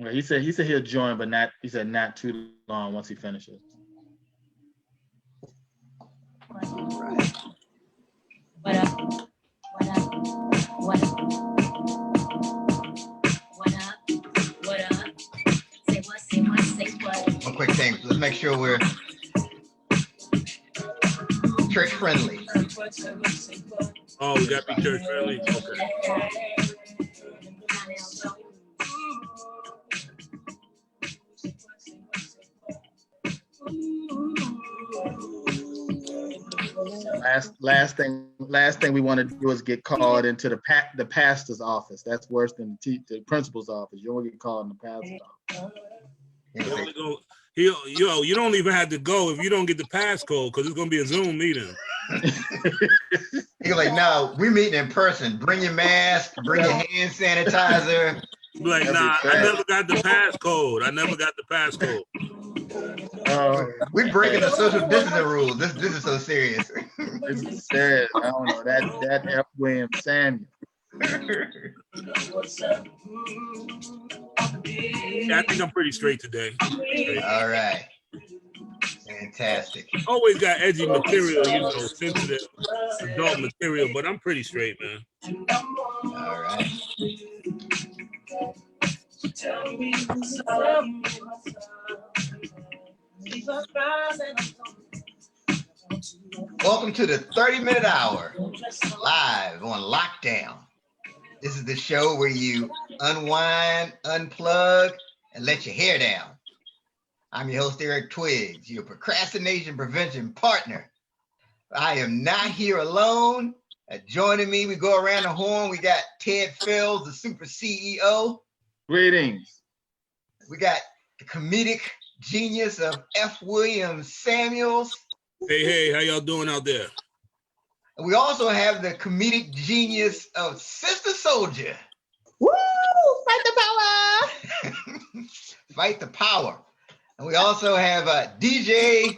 Well, he said he'll join, but not too long once he finishes. Right. What up? What up? What up? What up? What up? Say what? Say what? Say what? One quick thing. Let's make sure we're church friendly. Oh, we got to be church friendly. Okay. Last thing we want to do is get called into the pastor's office. That's worse than the principal's office. You don't want to get called in the pastor's office. You don't even have to go if you don't get the passcode because it's gonna be a Zoom meeting. You're like, no, we're meeting in person. Bring your mask, bring your hand sanitizer. Like, nah, I never got the passcode. We're breaking the social distancing rules. This is so serious. This is serious. I don't know that F. William Samuel. Yeah, I think I'm pretty straight today. All right. Fantastic. Always got edgy material, sensitive adult material, but I'm pretty straight, man. All right. Welcome to the 30-minute hour, live on Lockdown. This is the show where you unwind, unplug, and let your hair down. I'm your host, Eric Twiggs, your procrastination prevention partner. I am not here alone. Joining me, we go around the horn. We got Ted Fells, the super CEO. Greetings. We got the comedic genius of F. William Samuels. Hey, how y'all doing out there? And we also have the comedic genius of Sister Soldier. Woo! Fight the power! Fight the power. And we also have DJ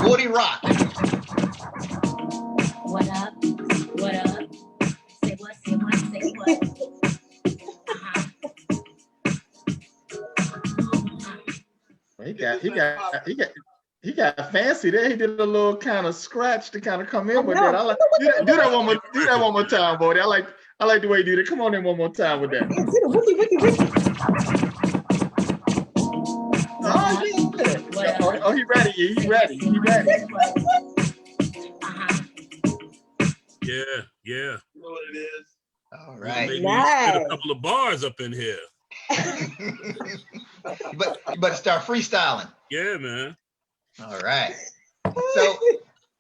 Woody Rock. What up? What up? Say what? Say what? Say what? He got fancy there. He did a little kind of scratch to kind of come in with that. I like do that one more time, Bodie. I like the way you did it. Come on in one more time with that. Oh, he ready. He ready. Yeah. You know what it is. All right. Maybe get a couple of bars up in here. but start freestyling. Yeah, man. All right. So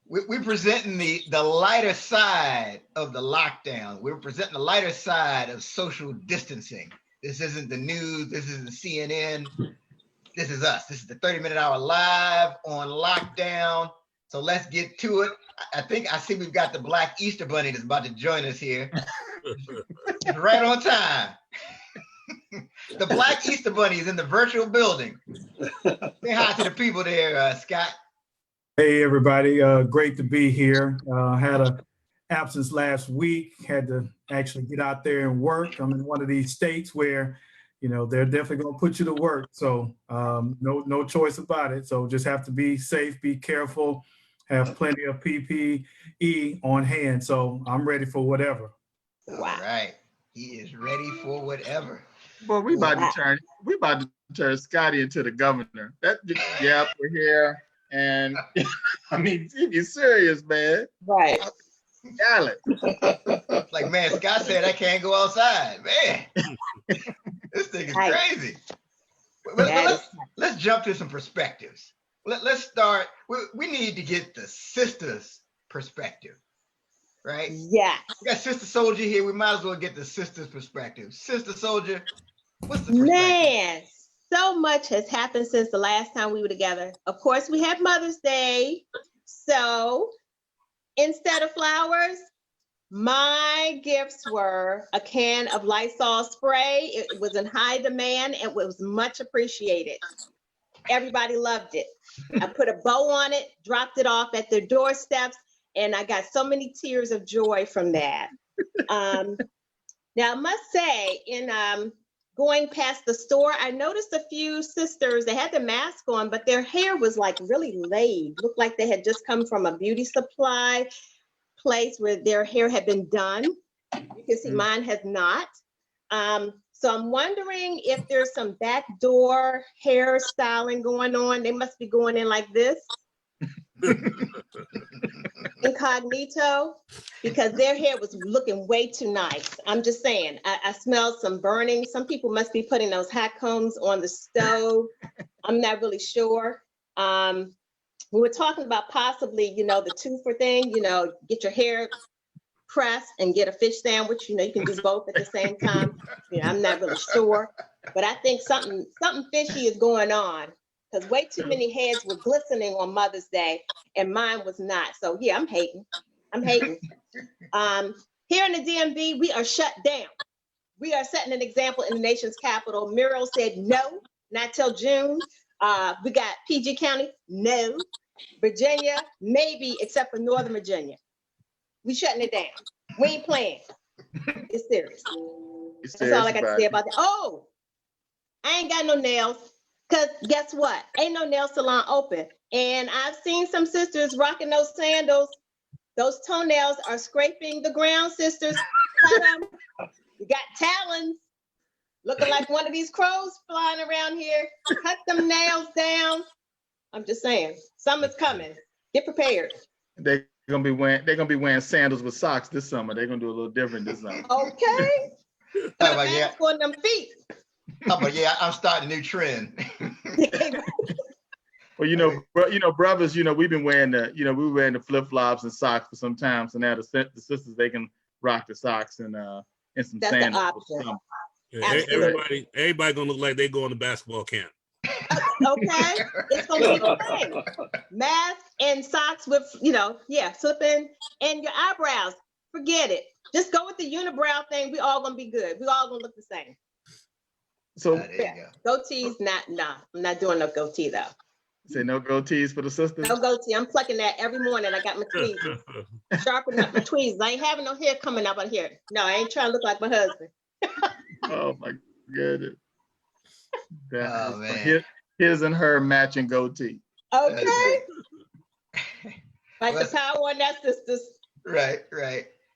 we're presenting the lighter side of the lockdown. We're presenting the lighter side of social distancing. This isn't the news. This isn't CNN. This is us. This is the 30-minute hour live on lockdown. So let's get to it. I see we've got the Black Easter Bunny that's about to join us here. Right on time. The Black Easter Bunny is in the virtual building. Say hi to the people there, Scott. Hey, everybody. Great to be here. Had an absence last week. Had to actually get out there and work. I'm in one of these states where, they're definitely going to put you to work. So no choice about it. So just have to be safe, be careful, have plenty of PPE on hand. So I'm ready for whatever. Wow. All right. He is ready for whatever. Boy, we about to turn Scotty into the governor. We're here. And I mean, you're serious, man. Right. Gallant. Like, man, Scott said I can't go outside. Man, this thing is crazy. Let's jump to some perspectives. Let's start. We need to get the sisters' perspective, right? Yeah. We got Sister Soldier here. We might as well get the sisters' perspective. Sister Soldier, what's the perspective? Man, so much has happened since the last time we were together. Of course, we had Mother's Day. So instead of flowers, my gifts were a can of Lysol spray. It was in high demand and was much appreciated. Everybody loved it. I put a bow on it, dropped it off at their doorsteps, and I got so many tears of joy from that. Now, I must say, in going past the store, I noticed a few sisters, they had their mask on, but their hair was like really laid. Looked like they had just come from a beauty supply place where their hair had been done. You can see mine has not. So I'm wondering if there's some backdoor hairstyling going on. They must be going in like this. Incognito, because their hair was looking way too nice. I'm just saying, I smelled some burning. Some people must be putting those hot combs on the stove. I'm not really sure. We were talking about possibly, the twofer thing, get your hair pressed and get a fish sandwich. You can do both at the same time. I'm not really sure, but I think something fishy is going on. Because way too many heads were glistening on Mother's Day, and mine was not. So yeah, I'm hating. Here in the DMV, we are shut down. We are setting an example in the nation's capital. Muriel said no, not till June. We got PG County, no. Virginia, maybe, except for Northern Virginia. We shutting it down. We ain't playing. It's serious. That's all I got to say about that. Oh, I ain't got no nails. Because guess what? Ain't no nail salon open. And I've seen some sisters rocking those sandals. Those toenails are scraping the ground, sisters. Cut them. You got talons. Looking like one of these crows flying around here. Cut them nails down. I'm just saying, summer's coming. Get prepared. They're gonna be wearing sandals with socks this summer. They're gonna do a little different this summer. Okay. Yeah. On them feet. Oh, but yeah, I'm starting a new trend. Well, brothers, we've been wearing the flip flops and socks for some time. So now the sisters, they can rock the socks and some That's sandals. the option. Yeah, everybody gonna look like they going to basketball camp. Okay, it's gonna be the same. Mask and socks with, slipping, and your eyebrows. Forget it. Just go with the unibrow thing. We all gonna be good. We all gonna look the same. So goatees, I'm not doing no goatee though. Say no goatees for the sisters. No goatee. I'm plucking that every morning. I got my tweezers. Sharpen up my tweezers. I ain't having no hair coming up on here. No, I ain't trying to look like my husband. Oh my goodness. Oh man. His and her matching goatee. Okay. Like the power on that, sisters. Right.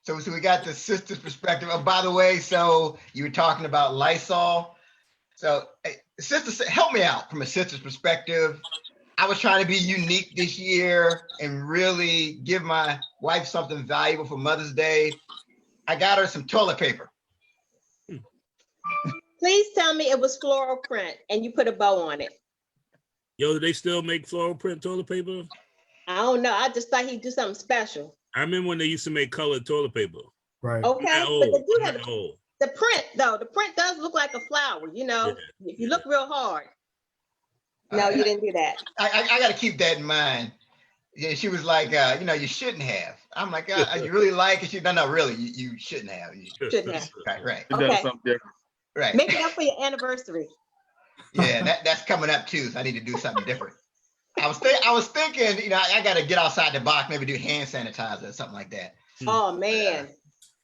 So we got the sister's perspective. Oh, by the way, so you were talking about Lysol. So, sisters, help me out from a sister's perspective. I was trying to be unique this year and really give my wife something valuable for Mother's Day. I got her some toilet paper. Please tell me it was floral print and you put a bow on it. Yo, do they still make floral print toilet paper? I don't know. I just thought he'd do something special. I remember when they used to make colored toilet paper. Right. Okay, Oh, but they do have oh. the print though. The print does look like a flower, Yeah. If you look real hard. No, you didn't do that. I got to keep that in mind. Yeah, she was like, you shouldn't have. I'm like, you really like it? No, really, you shouldn't have. Shouldn't have. Right. It does something different. Right. Make it up for your anniversary. Yeah, that's coming up too. So I need to do something different. I was thinking, I got to get outside the box, maybe do hand sanitizer or something like that. Oh man,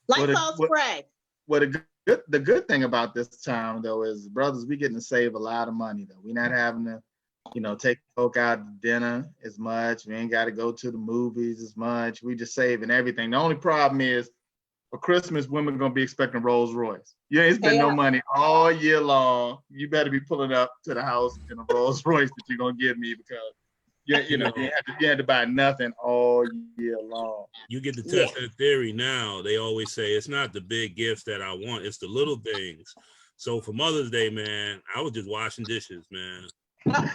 Lysol spray. Well, the good thing about this time though is, brothers, we getting to save a lot of money though. We're not having to, take folk out to dinner as much. We ain't got to go to the movies as much. We just saving everything. The only problem is, for Christmas, women gonna be expecting Rolls Royce. You ain't spend no money all year long. You better be pulling up to the house in a Rolls Royce that you're gonna give me, because you had to buy nothing all year long. You get to test that theory now. They always say it's not the big gifts that I want, it's the little things. So for Mother's Day, man, I was just washing dishes, man. I'm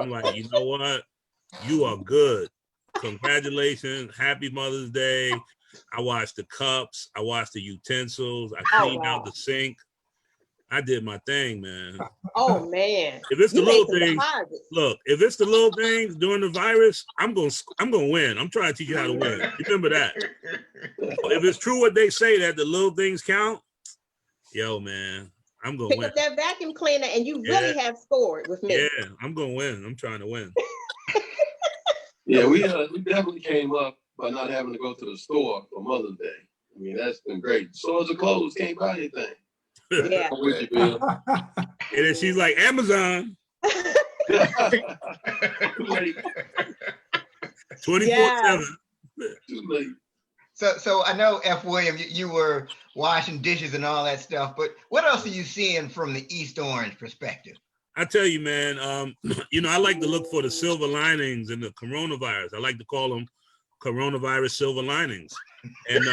like, you know what? You are good. Congratulations. Happy Mother's Day. I washed the cups. I washed the utensils. I cleaned out the sink. I did my thing, man. Oh man! If it's the little things, look. If it's the little things during the virus, I'm gonna win. I'm trying to teach you how to win. Remember that. If it's true what they say that the little things count, yo, man, I'm gonna win. Pick up that vacuum cleaner, and you really have scored with me. Yeah, I'm gonna win. I'm trying to win. Yeah, we definitely came up by not having to go to the store for Mother's Day. I mean, that's been great. Stores are closed, can't buy anything. Yeah. I'm with you, Bill. And then she's like, Amazon, Too late. 24/7. Too late. So I know F. William, you were washing dishes and all that stuff, but what else are you seeing from the East Orange perspective? I tell you, man, I like to look for the silver linings in the coronavirus. I like to call them coronavirus silver linings. And,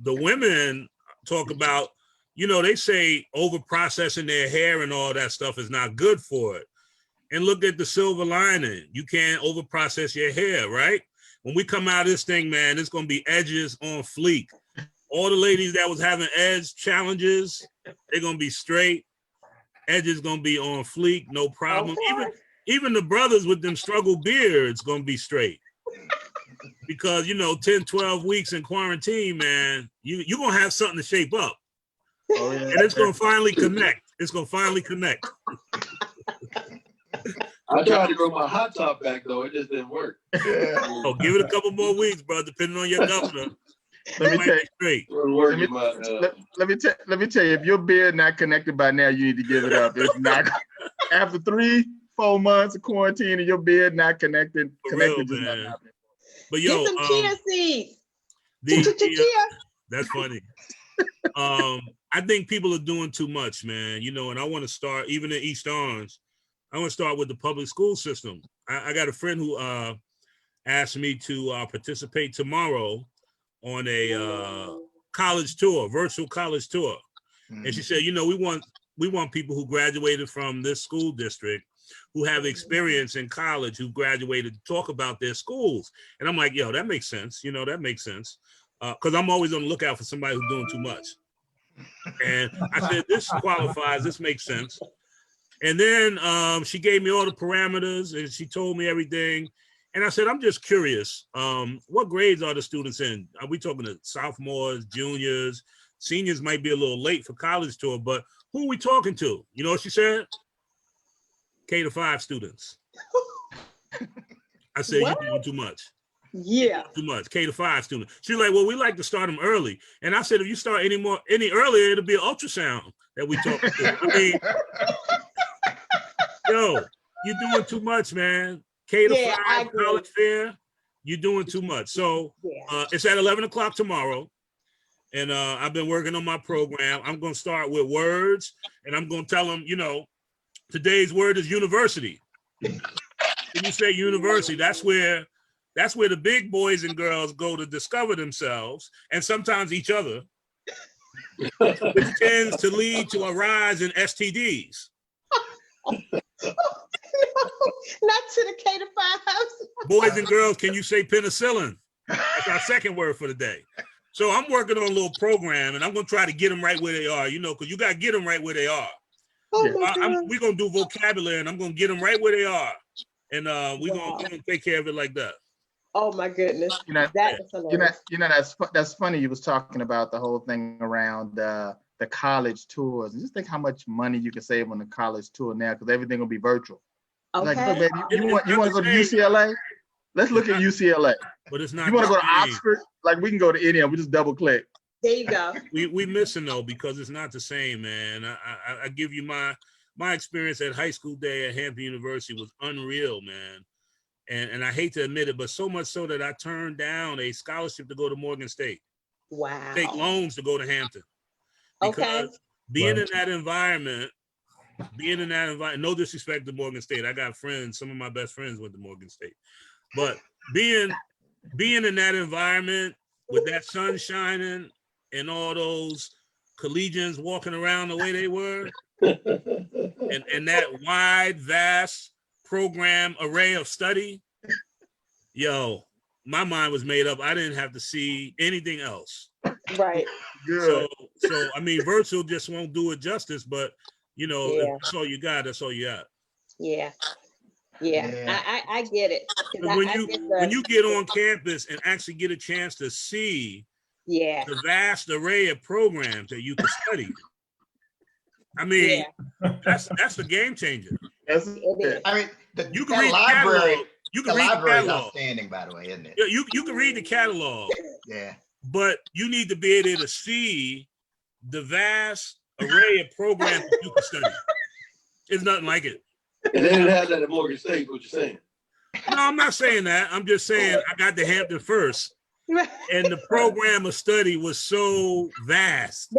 the women talk about, they say over processing their hair and all that stuff is not good for it. And look at the silver lining. You can't over process your hair, right? When we come out of this thing, man, it's going to be edges on fleek. All the ladies that was having edge challenges, they're going to be straight. Edges going to be on fleek, no problem. Okay. Even the brothers with them struggle beards going to be straight. Because, 10, 12 weeks in quarantine, man, you're going to have something to shape up. Oh, yeah. And it's going to finally connect. It's going to finally connect. I tried to grow my hot top back though. It just didn't work. Oh, give it a couple more weeks, bro, depending on your governor. Let me Might tell be you. straight. We're working my, Let me tell you, if your beard not connected by now, you need to give it up. It's not after 3-4 months of quarantine and your beard not connected. For real, just not man. happening. But Get some chia seeds. Chia. That's funny. I think people are doing too much, man. And I want to start, even in East Orange, I want to start with the public school system. I got a friend who asked me to participate tomorrow on a college tour, virtual college tour. And she said, we want people who graduated from this school district who have experience in college, who graduated, to talk about their schools. And I'm like, yo, that makes sense. That makes sense. Because I'm always on the lookout for somebody who's doing too much. And I said, this qualifies, this makes sense. And then she gave me all the parameters and she told me everything. And I said, I'm just curious, what grades are the students in? Are we talking to sophomores, juniors, seniors? Might be a little late for college tour, but who are we talking to? You know what she said? K-5 students. I said, you're doing too much. Yeah. Too much. K-5 students. She's like, well, we like to start them early. And I said, if you start any earlier, it'll be an ultrasound that we talk to. I mean, yo, you're doing too much, man. K-5 college fair, you're doing too much. So it's at 11 o'clock tomorrow. And I've been working on my program. I'm going to start with words and I'm going to tell them, today's word is university. When you say university, that's where the big boys and girls go to discover themselves and sometimes each other, which tends to lead to a rise in STDs. Not to the K-5. Boys and girls, can you say penicillin? That's our second word for the day. So I'm working on a little program and I'm going to try to get them right where they are, because you got to get them right where they are. We're going to do vocabulary and I'm going to get them right where they are. And we're going to take care of it like that. Oh my goodness. That is hilarious. That's funny. You was talking about the whole thing around the college tours. And just think how much money you can save on the college tour now because everything will be virtual. Okay. Like, look, baby, you want to go to UCLA? Let's look at UCLA. But it's not. You want to go to Oxford? Like we can go to any of them. We just double click. There you go. We missing though because it's not the same, man. I give you my experience at high school day at Hampton University was unreal, man. And I hate to admit it, but so much so that I turned down a scholarship to go to Morgan State. Wow. Take loans to go to Hampton. Because being in that environment, no disrespect to Morgan State. I got friends, some of my best friends went to Morgan State. But being in that environment with that sun shining and all those collegians walking around the way they were, and that wide, vast program array of study, yo, my mind was made up. I didn't have to see anything else. Right. Good. So I mean, virtual just won't do it justice, but if that's all you got, that's all you got. Yeah. I get it. When you get on campus and actually get a chance to see the vast array of programs that you can study, I mean, that's the game changer. That's it. I mean, You can read the library. You can read the library is catalog. outstanding, by the way, isn't it? Yeah, you can read the catalog. Yeah. But you need to be able to see the vast array of programs that you can study. It's nothing like it. And they didn't have that at Morgan State, what you're saying. No, I'm not saying that. I'm just saying I got to Hampton first. And the program of study was so vast.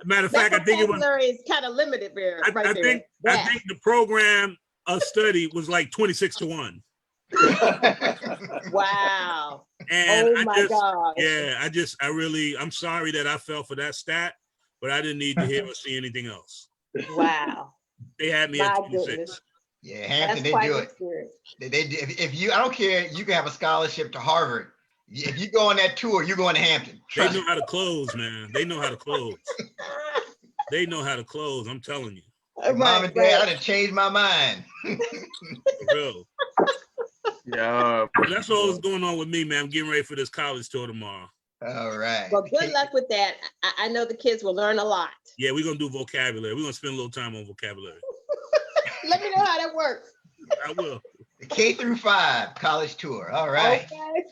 Matter of fact, I think it was. Is kind of limited there. I think the program of study was like 26-1. Wow. And oh my God. Yeah, I'm sorry that I fell for that stat, but I didn't need to hear or see anything else. Wow. They had me at 26. Yeah, Hampton, they do it. If you, I don't care, you can have a scholarship to Harvard. If you go on that tour, you're going to Hampton. They know how to close, man. They know how to close. They know how to close. I'm telling you. Mom and Dad, I done changed my mind. For real. Yeah. That's all that's going on with me, man. I'm getting ready for this college tour tomorrow. All right. Well, good luck with that. I know the kids will learn a lot. Yeah, we're going to do vocabulary. We're going to spend a little time on vocabulary. Let me know how that works. I will. The K-5 college tour. All right. Okay.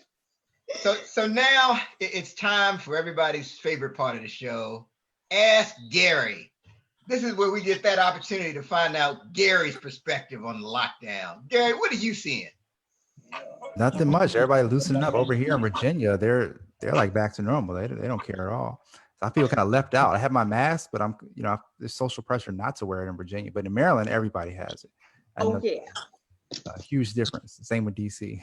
So now it's time for everybody's favorite part of the show. Ask Gary. This is where we get that opportunity to find out Gary's perspective on the lockdown. Gary, what are you seeing? Nothing much. Everybody loosening up over here in Virginia. They're like back to normal. They don't care at all. So I feel kind of left out. I have my mask, but there's social pressure not to wear it in Virginia. But in Maryland, everybody has it. Yeah. A huge difference. Same with DC.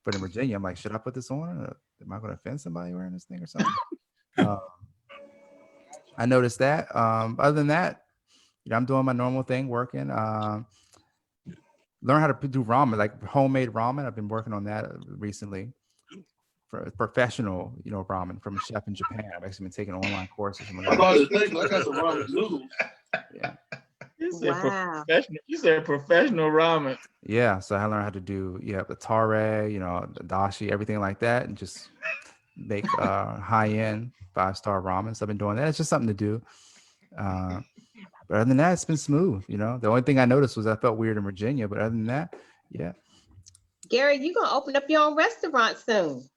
But in Virginia, I'm like, should I put this on? Am I going to offend somebody wearing this thing or something? I noticed that. Other than that, I'm doing my normal thing, working. Learn how to do ramen, like homemade ramen. I've been working on that recently. For professional, ramen from a chef in Japan. I've actually been taking online courses. I got some ramen noodles. Yeah. You said professional ramen. Yeah, so I learned how to do the tare, the dashi, everything like that, and just make high-end 5-star ramen. So I've been doing that. It's just something to do. But other than that, it's been smooth. The only thing I noticed was I felt weird in Virginia, but other than that, yeah. Gary, you're gonna open up your own restaurant soon.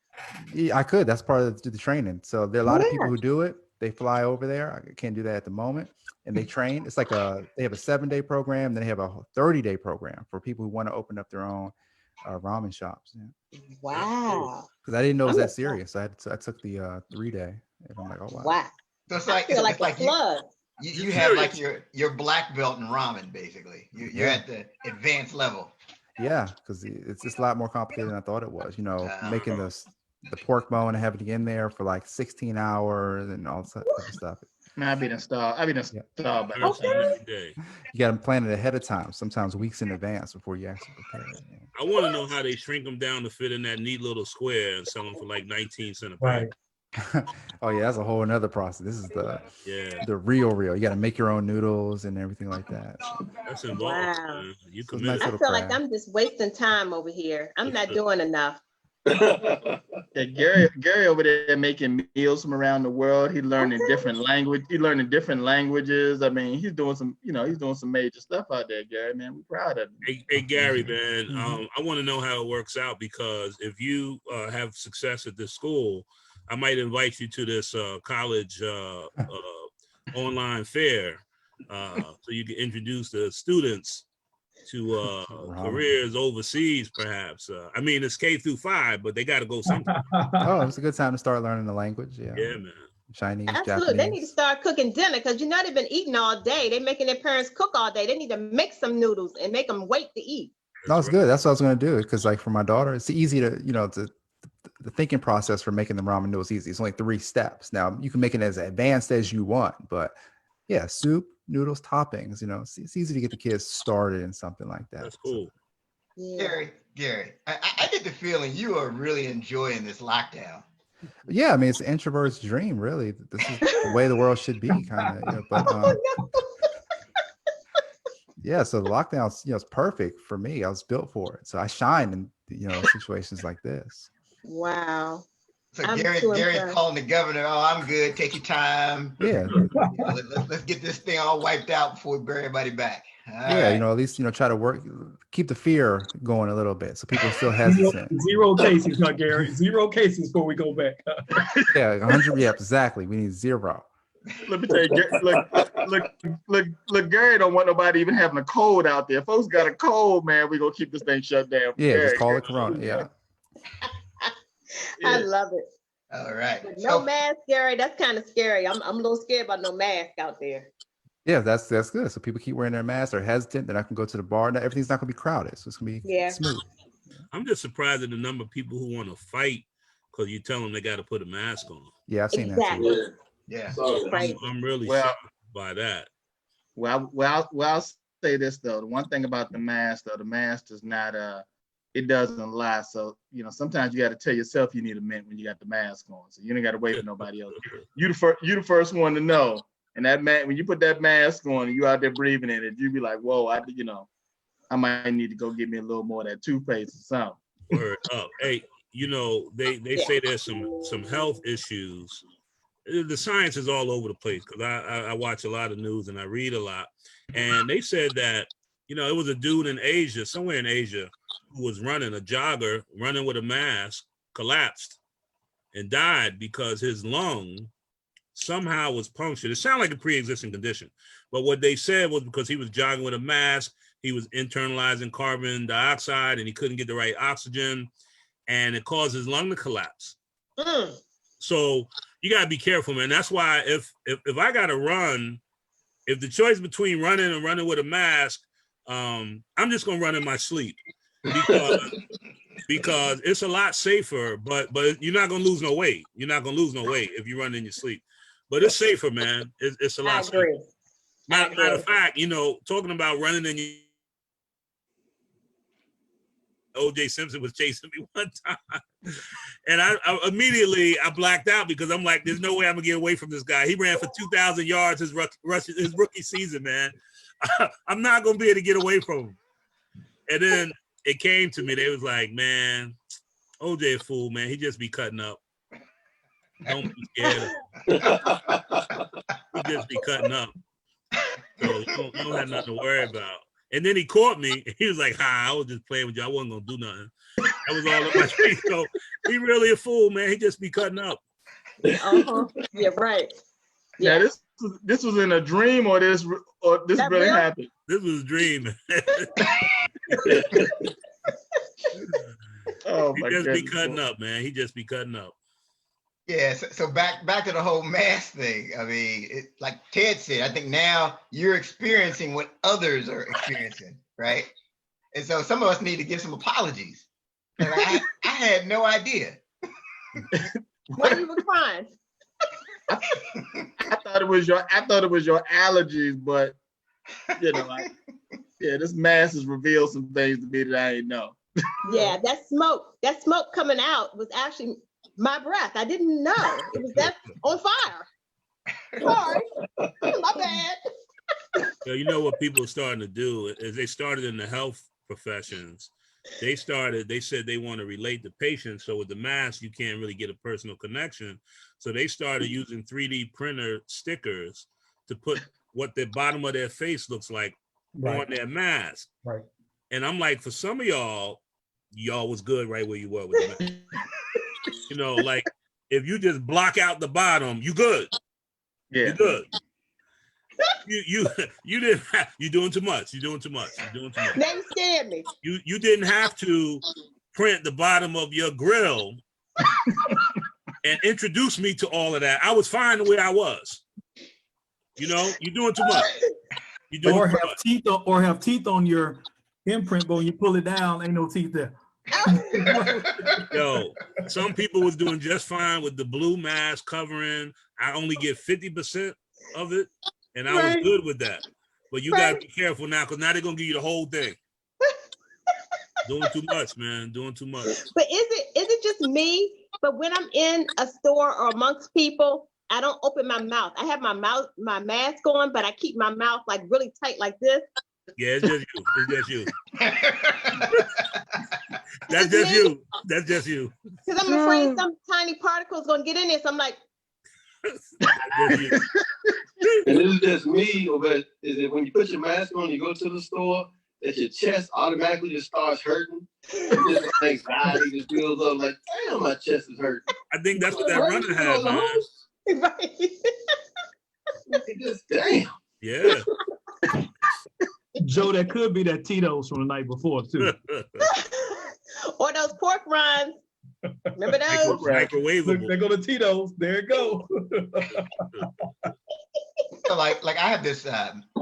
Yeah, I could. That's part of the training. So there are a lot of people who do it. They fly over there. I can't do that at the moment. And they train. It's like they have a 7-day program. Then they have a 30-day program for people who want to open up their own ramen shops. Yeah. Wow. Because I didn't know it was that serious. I took the 3-day. And I'm like, oh, wow. Wow. So it's like, I feel like a flood. You have like your black belt in ramen, basically. You're at the advanced level. Yeah, because it's just a lot more complicated than I thought it was. Making the pork bone and having it in there for like 16 hours and all that type of stuff. I've been installed. But Okay. You got to plan it ahead of time, sometimes weeks in advance before you actually prepare it. I want to know how they shrink them down to fit in that neat little square and sell them for like 19 cents a pack. Oh yeah, that's a whole another process. This is the real. You got to make your own noodles and everything like that. That's involved. Wow. You so nice I feel like I'm just wasting time over here. I'm not doing enough. Yeah, Gary over there making meals from around the world. He's learning different language. He's learning different languages. I mean, he's doing some major stuff out there, Gary. Man, we're proud of him. Hey Gary, man, I want to know how it works out, because if you have success at this school, I might invite you to this college online fair, so you can introduce the students to careers overseas, perhaps. I mean, it's K-5, but they got to go sometime. Oh, it's a good time to start learning the language. Yeah, man. Chinese, absolutely. Japanese. They need to start cooking dinner, because they've been eating all day. They're making their parents cook all day. They need to make some noodles and make them wait to eat. No, it's good. That's what I was going to do. Because like for my daughter, it's easy to the thinking process for making the ramen noodles easy. It's only 3 steps. Now you can make it as advanced as you want, but yeah, soup, noodles, toppings, it's easy to get the kids started in something like that. That's cool. Yeah. Gary, I get the feeling you are really enjoying this lockdown. Yeah, I mean, it's an introvert's dream, really. This is the way the world should be, kind of. But yeah, so the lockdown, is perfect for me. I was built for it, so I shine in situations like this. Wow. So Gary's calling the governor. Oh, I'm good. Take your time. Yeah. Let's get this thing all wiped out before we bring everybody back. Yeah, you know, at least, you know, try to keep the fear going a little bit so people are still hesitant. Zero cases, huh, Gary? 0 cases before we go back. Yeah, 100. Yeah, exactly. We need 0. Let me tell you, look, Gary don't want nobody even having a cold out there. If folks got a cold, man, we gonna keep this thing shut down. Yeah, Gary, just call it Corona. Yeah. I love it. All right. But no mask, Gary. That's kind of scary. I'm a little scared about no mask out there. Yeah, that's good. So people keep wearing their masks. They're hesitant. They're not gonna go to the bar. Now, everything's not gonna be crowded. So it's gonna be smooth. I'm just surprised at the number of people who want to fight because you tell them they got to put a mask on. Yeah, I've seen that too. Yeah. I'm really shocked by that. Well, I'll say this though. The one thing about the mask, though, the mask does not it doesn't lie. So, you know, sometimes you got to tell yourself you need a mint when you got the mask on. So you don't got to wait for nobody else. You the first one to know. And that when you put that mask on and you out there breathing in it, you be like, whoa, I might need to go get me a little more of that toothpaste or something. Word up. Hey, you know, they say there's some health issues. The science is all over the place because I watch a lot of news and I read a lot. And they said that, you know, it was a dude in Asia, somewhere in Asia, who was running, a jogger, running with a mask, collapsed and died because his lung somehow was punctured. It sounded like a pre-existing condition. But what they said was because he was jogging with a mask, he was internalizing carbon dioxide and he couldn't get the right oxygen and it caused his lung to collapse. So you got to be careful, man. That's why if I got to run, if the choice between running and running with a mask, I'm just going to run in my sleep because it's a lot safer, but you're not going to lose no weight. You're not going to lose no weight if you run in your sleep, but it's safer, man. It's a lot safer. Matter of fact, you know, talking about running in your O.J. Simpson was chasing me one time, and I immediately blacked out because I'm like, "There's no way I'm gonna get away from this guy. He ran for 2,000 yards his rookie season, man. I'm not gonna be able to get away from him." And then it came to me. They was like, "Man, O.J. a fool, man. He just be cutting up. Don't be scared. He just be cutting up. So you don't have nothing to worry about." And then he caught me. He was like, I was just playing with you. I wasn't going to do nothing. That was all in my face. So he really a fool, man. He just be cutting up. Yeah, right. Yeah, this was in a dream or this really happened? This was a dream. Oh, he just be cutting up, man. He just be cutting up. Yeah, so back to the whole mask thing. I mean, like Ted said, I think now you're experiencing what others are experiencing, right? And so some of us need to give some apologies. And I had no idea. Why you were crying? I thought it was your allergies, but you know, this mask has revealed some things to me that I didn't know. Yeah, that smoke coming out was actually my breath. I didn't know it was that on fire. Sorry, my bad. So you know what people are starting to do is they started in the health professions. They said they want to relate to patients. So with the mask, you can't really get a personal connection. So they started using 3D printer stickers to put what the bottom of their face looks like on their mask. Right. And I'm like, for some of y'all was good right where you were with the mask. You know, like if you just block out the bottom, you good. Yeah. You're good. You're doing too much. You're doing too much. Now you scared me. You didn't have to print the bottom of your grill and introduce me to all of that. I was fine the way I was. You know, you're doing too much. You're doing too much. Or have teeth on your imprint, but when you pull it down, ain't no teeth there. Yo, some people was doing just fine with the blue mask covering. I only get 50% of it, and I was good with that. But you gotta be careful now, because now they're gonna give you the whole thing. Doing too much, man. Doing too much. But is it just me? But when I'm in a store or amongst people, I don't open my mouth. I have my mask on, but I keep my mouth like really tight like this. Yeah, it's just you. It's just you. That's just you. That's just you. Because I'm afraid some tiny particle's gonna get in there. So I'm like, And this is just me, but is it when you put your mask on, you go to the store, that your chest automatically just starts hurting? Just anxiety just builds up like, damn, my chest is hurting. I think that's what that runner had, man. Right. Just damn. Yeah. Joe, that could be that Tito's from the night before too. Or those pork rinds. Remember those? Microwavable. They go to Tito's. There it go. So like I have this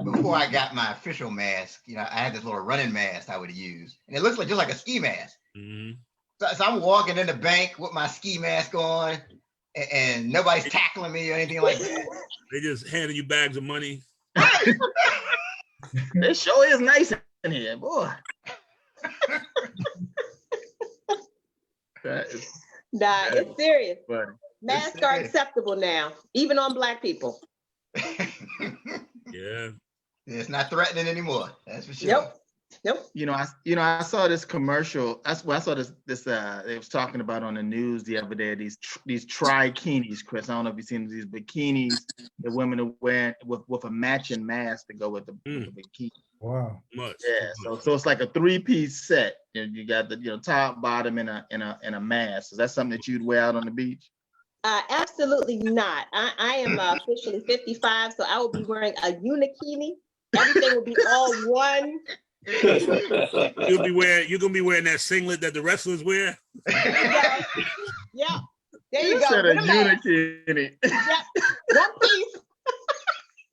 before I got my official mask, you know, I had this little running mask I would use, and it looks like just like a ski mask. Mm-hmm. So I'm walking in the bank with my ski mask on, and nobody's tackling me or anything like that. They just handing you bags of money. It sure is nice in here, boy. That is Nah, it's serious. funny. Masks are acceptable now, even on Black people. Yeah. It's not threatening anymore. That's for sure. Nope. I saw this commercial. I saw this they was talking about on the news the other day, these trikinis, Chris. I don't know if you've seen these bikinis that women are wearing with a matching mask to go with the bikini. Wow. Much. Yeah. So it's like a 3-piece set. You got the top, bottom, and a mask. Is that something that you'd wear out on the beach? Absolutely not. I am officially 55, so I will be wearing a unikini. Everything will be all one. You're gonna be wearing that singlet that the wrestlers wear. Yeah. There you go. Said a With a mask. unikini. Yep. One piece,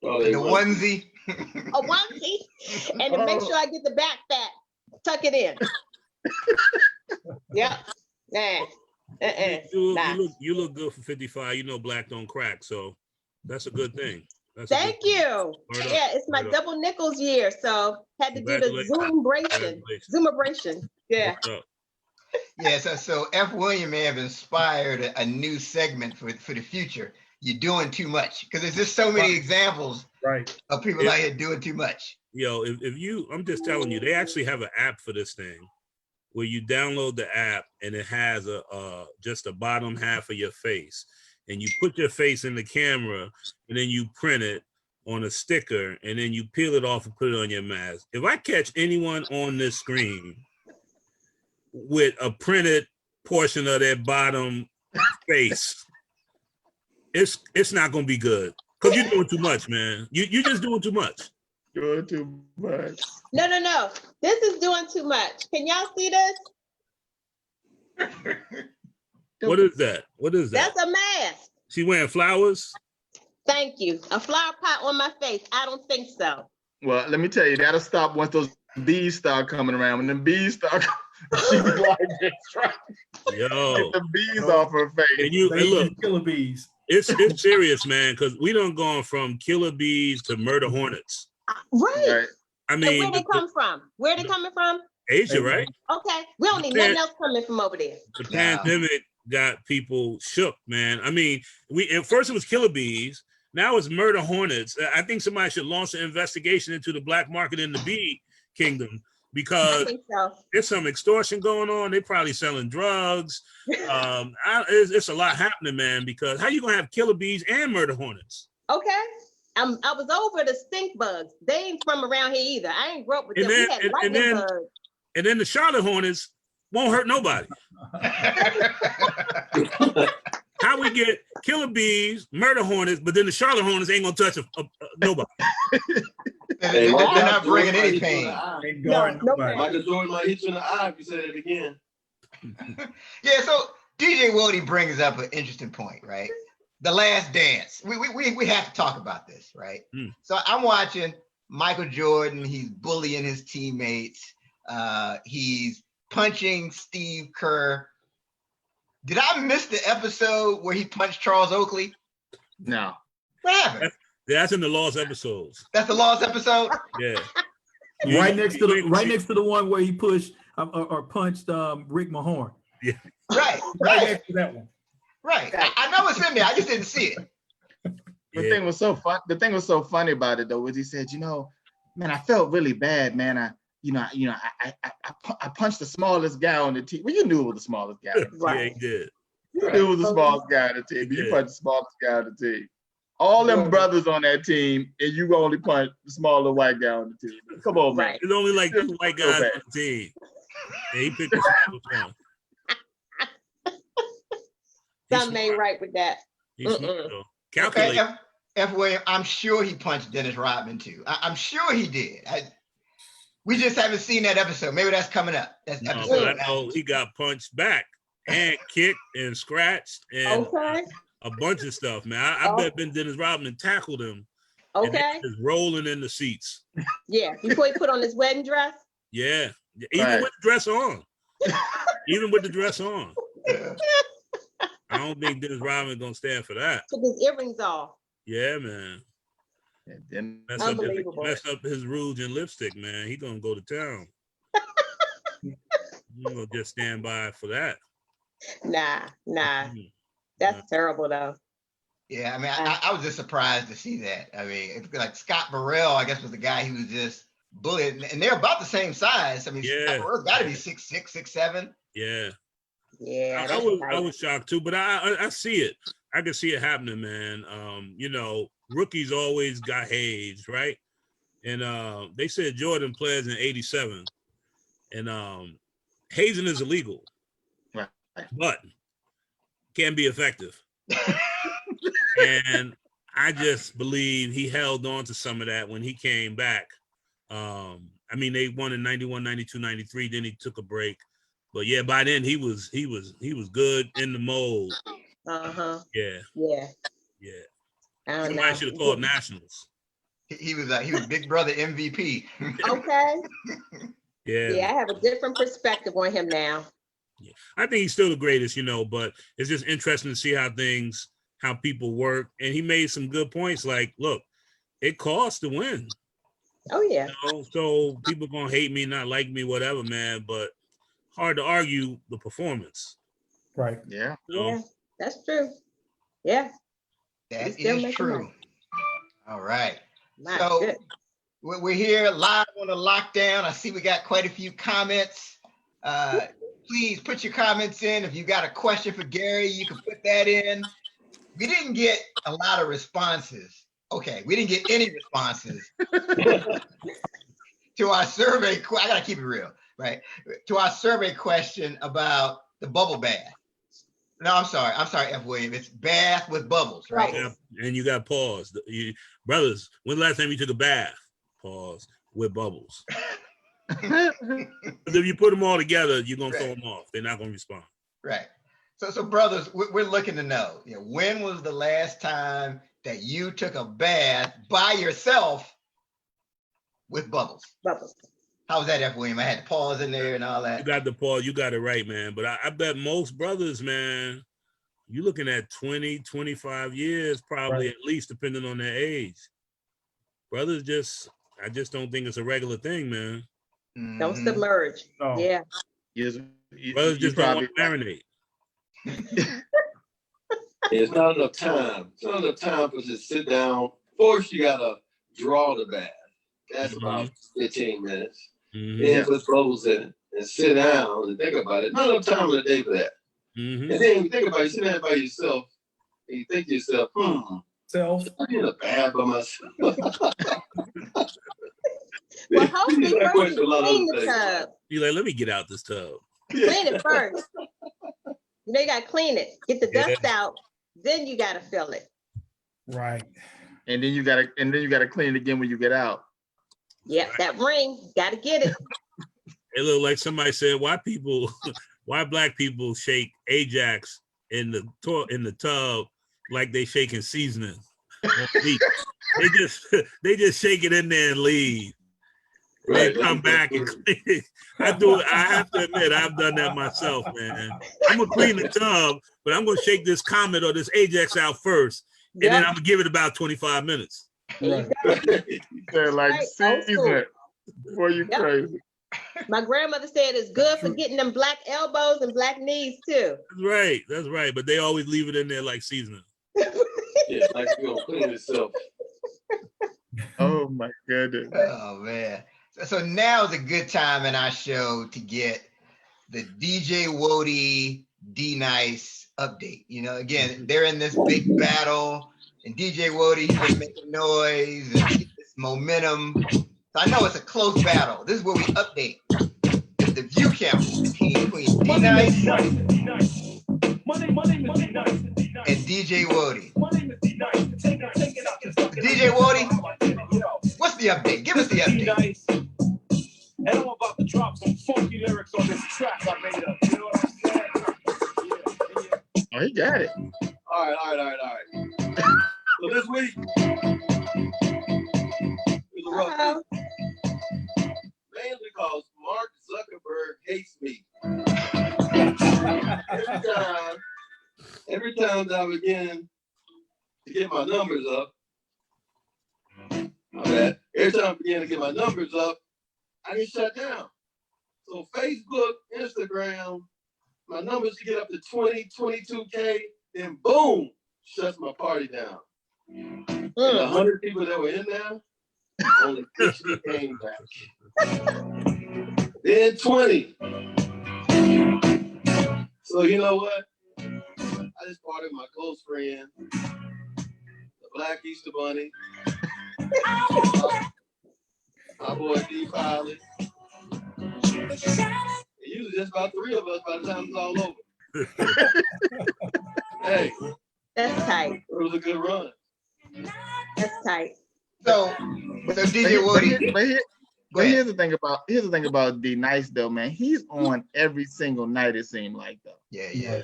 The onesie. a onesie, and to make sure I get the back fat, tuck it in. Yep. Nah. You look good for 55. You know black don't crack, so that's a good thing. Thank you. Yeah, it's my double nickels year, so had to do the Zoomabration. Yeah. Yeah, so F. William may have inspired a new segment for the future. You're doing too much, because there's just so many examples of people out here doing too much. Yo, I'm just telling you, they actually have an app for this thing where you download the app and it has just the bottom half of your face, and you put your face in the camera and then you print it on a sticker and then you peel it off and put it on your mask. If I catch anyone on this screen with a printed portion of their bottom face, it's not gonna be good, because you're doing too much, man. You're just doing too much. Doing too much. No. This is doing too much. Can y'all see this? What is that? That's a mask. She wearing flowers? Thank you. A flower pot on my face. I don't think so. Well, let me tell you, that'll stop once those bees start coming around. When the bees start she's like this, right? Yo. Get the bees off her face. And look, killer bees. It's serious, man, because we done gone from killer bees to murder hornets. Right. I And mean, where they come from? Where they coming from? Asia, right? Okay. We don't need nothing else coming from over there. The pandemic got people shook, man. I mean, at first it was killer bees. Now it's murder hornets. I think somebody should launch an investigation into the black market in the bee kingdom, because I think so. there's some extortion going on. They're probably selling drugs. It's a lot happening, man, because how you gonna have killer bees and murder hornets? Okay. I was over the stink bugs. They ain't from around here either. I ain't grew up with them. We had lightning bugs. And then the Charlotte Hornets won't hurt nobody. How we get killer bees, murder hornets, but then the Charlotte Hornets ain't gonna touch nobody. They're not bringing any pain. No pain. Michael Jordan might hit you in the eye if you say it again. Yeah, so DJ Wildy brings up an interesting point, right? The Last Dance. We have to talk about this, right? So I'm watching Michael Jordan. He's bullying his teammates. He's punching Steve Kerr. Did I miss the episode where he punched Charles Oakley? No. What happened? That's in the lost episodes. That's the lost episode? Yeah. Right next to the one where he pushed or punched Rick Mahorn. Yeah. Right next to that one. Right. I know it's in there. I just didn't see it. The thing was so fun. The thing was so funny about it though was he said, man, I felt really bad, man. I punched the smallest guy on the team. Well, you knew it was the smallest guy. Yeah, he did. He was the smallest guy on the team. You punch the smallest guy on the team. All them brothers on that team, and you only punch the smaller white guy on the team. Come on, man. Right. There's only like 2 white guys bad. on the team. And he picked the smallest one. Something ain't right with that. He's smart, Mm-mm. though. Okay, Calculate. F. William, I'm sure he punched Dennis Rodman too. I'm sure he did. We just haven't seen that episode. Maybe that's coming up. That's No, episode. but I know he got punched back and kicked and scratched and Okay. a bunch of stuff, man. I bet Ben Dennis Rodman tackled him. And Okay. they just rolling in the seats. Yeah. Before he put on his wedding dress. Yeah. Even Right. with the dress on. Even with the dress on. I don't think Dennis Rodman gonna stand for that. Took his earrings off. Yeah, man. And then Unbelievable. Mess up his rouge and lipstick, man. He gonna go to town. You gonna just stand by for that. Nah. Mhm. That's terrible though. Yeah, I mean, I was just surprised to see that. I mean, like Scott Burrell, I guess, was the guy who was just bullied, and they're about the same size. I mean, Yeah. Scott Burrell's got to be 6'6", 6'7". Yeah. Yeah. I that's was nice. shocked too, but I see it. I can see it happening, man. You know, rookies always got hazed, right? And they said Jordan plays in '87, and hazing is illegal, Right. but can be effective. And I just believe he held on to some of that when he came back. I mean, they won in 91, 92, 93. Then he took a break. But yeah, by then he was good in the mold. Uh-huh. Yeah, Yeah. yeah. I don't Somebody know. should have called nationals. He was Big Brother MVP. Okay. Yeah. Yeah, I have a different perspective on him now. I think he's still the greatest, you know, but it's just interesting to see how people work. And he made some good points. Like, look, it costs to win. Oh yeah. You know? So people gonna hate me, not like me, whatever, man. But hard to argue the performance. Right. Yeah. You know? Yeah. That's true. Yeah. That still is making true. money. All right. My So- good. We're here live on the lockdown. I see we got quite a few comments. Please put your comments in. If you got a question for Gary, you can put that in. We didn't get a lot of responses. Okay, we didn't get any responses to our survey. I gotta keep it real, right? To our survey question about the bubble bath. No, I'm sorry, F. William. It's bath with bubbles, right? Yeah, and you got pause. Brothers, when's the last time you took a bath? Pause with bubbles. If you put them all together, you're gonna throw them off. They're not gonna respond. Right. So brothers, we're looking to know, when was the last time that you took a bath by yourself with bubbles? Bubbles. How was that, F. William? I had to pause in there and all You that. got the pause. You got it right, man. But I bet most brothers, man, you're looking at 20, 25 years, probably at least, depending on their age. Brothers I just don't think it's a regular thing, man. Don't Mhm. submerge. No. Yeah. Brothers just don't want to marinate. It's not enough time. It's not enough time for just sit down. First, you gotta draw the bath. That's about 15 minutes. Mhm. Then put bubbles in it and sit down and think about it. Not enough time in the day for that. Mhm. And then you think about it, you sit down by yourself, and you think to yourself, Self. I'm in a bath by myself. Well, hopefully That first question, a you lot of clean other the things. tub. You're like, let me get out this tub. Clean it first. You gotta clean it. Get the Yeah. dust out. Then you gotta fill it. Right. And then you gotta clean it again when you get out. Yep, that ring. Gotta get it. It looked like somebody said, why black people shake Ajax in the tub like they shaking seasoning on meat. They just shake it in there and leave. They Right. come back and clean it. I have to admit, I've done that myself, man. I'm gonna clean the tub, but I'm gonna shake this Comet or this Ajax out first, and then I'm gonna give it about 25 minutes. Right. They're like Right, old season school. it before you Yep. crazy. My grandmother said it's good for getting them black elbows and black knees too. That's right. But they always leave it in there like seasoning. Yeah, like you're gonna clean yourself. Oh my goodness. Oh man. So now is a good time in our show to get the DJ Wody D-Nice update. You know, again, they're in this big battle, and DJ Woody, he's been making noise and this momentum. So I know it's a close battle. This is where we update the view count between D-Nice and DJ Woody. DJ Woody, what's the update? Give us the update. And I'm about to drop some funky lyrics on this track I made up. You know what I'm saying? Oh, he got it. All right. So this week is a rough week. Mainly because Mark Zuckerberg hates me. Every time that I begin to get my numbers up, every time I begin to get my numbers up, I get shut down. So Facebook, Instagram, my numbers get up to 20, 22K, then boom, shuts my party down. And 100 people that were in there, only 60 came back. Then 20. So you know what? I just parted with my close friend, the Black Easter Bunny. My boy D Pilot. Usually just about 3 of us by the time it's all over. Hey. That's tight. It was a good run. That's tight. So DJ Woody. But here's the thing about D-Nice though, man. He's on every single night, it seemed like though. Yeah.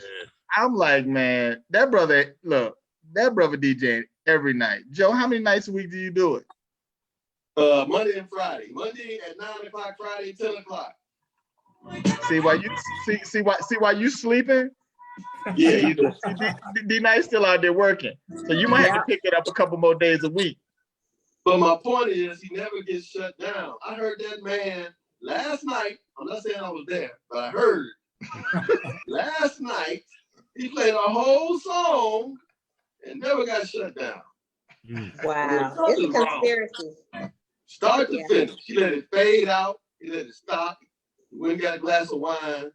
I'm like, man, that brother DJing every night. Joe, how many nights a week do you do it? Monday and Friday. Monday at 9 o'clock, Friday at 10 o'clock. See why you sleeping? Yeah, D-Nice still out there working. So you might have to pick it up a couple more days a week. But my point is, he never gets shut down. I heard that man last night. I'm not saying I was there, but I heard last night he played a whole song and never got shut down. Wow. It's a conspiracy. Start to finish. He let it fade out. He let it stop. He went and got a glass of wine.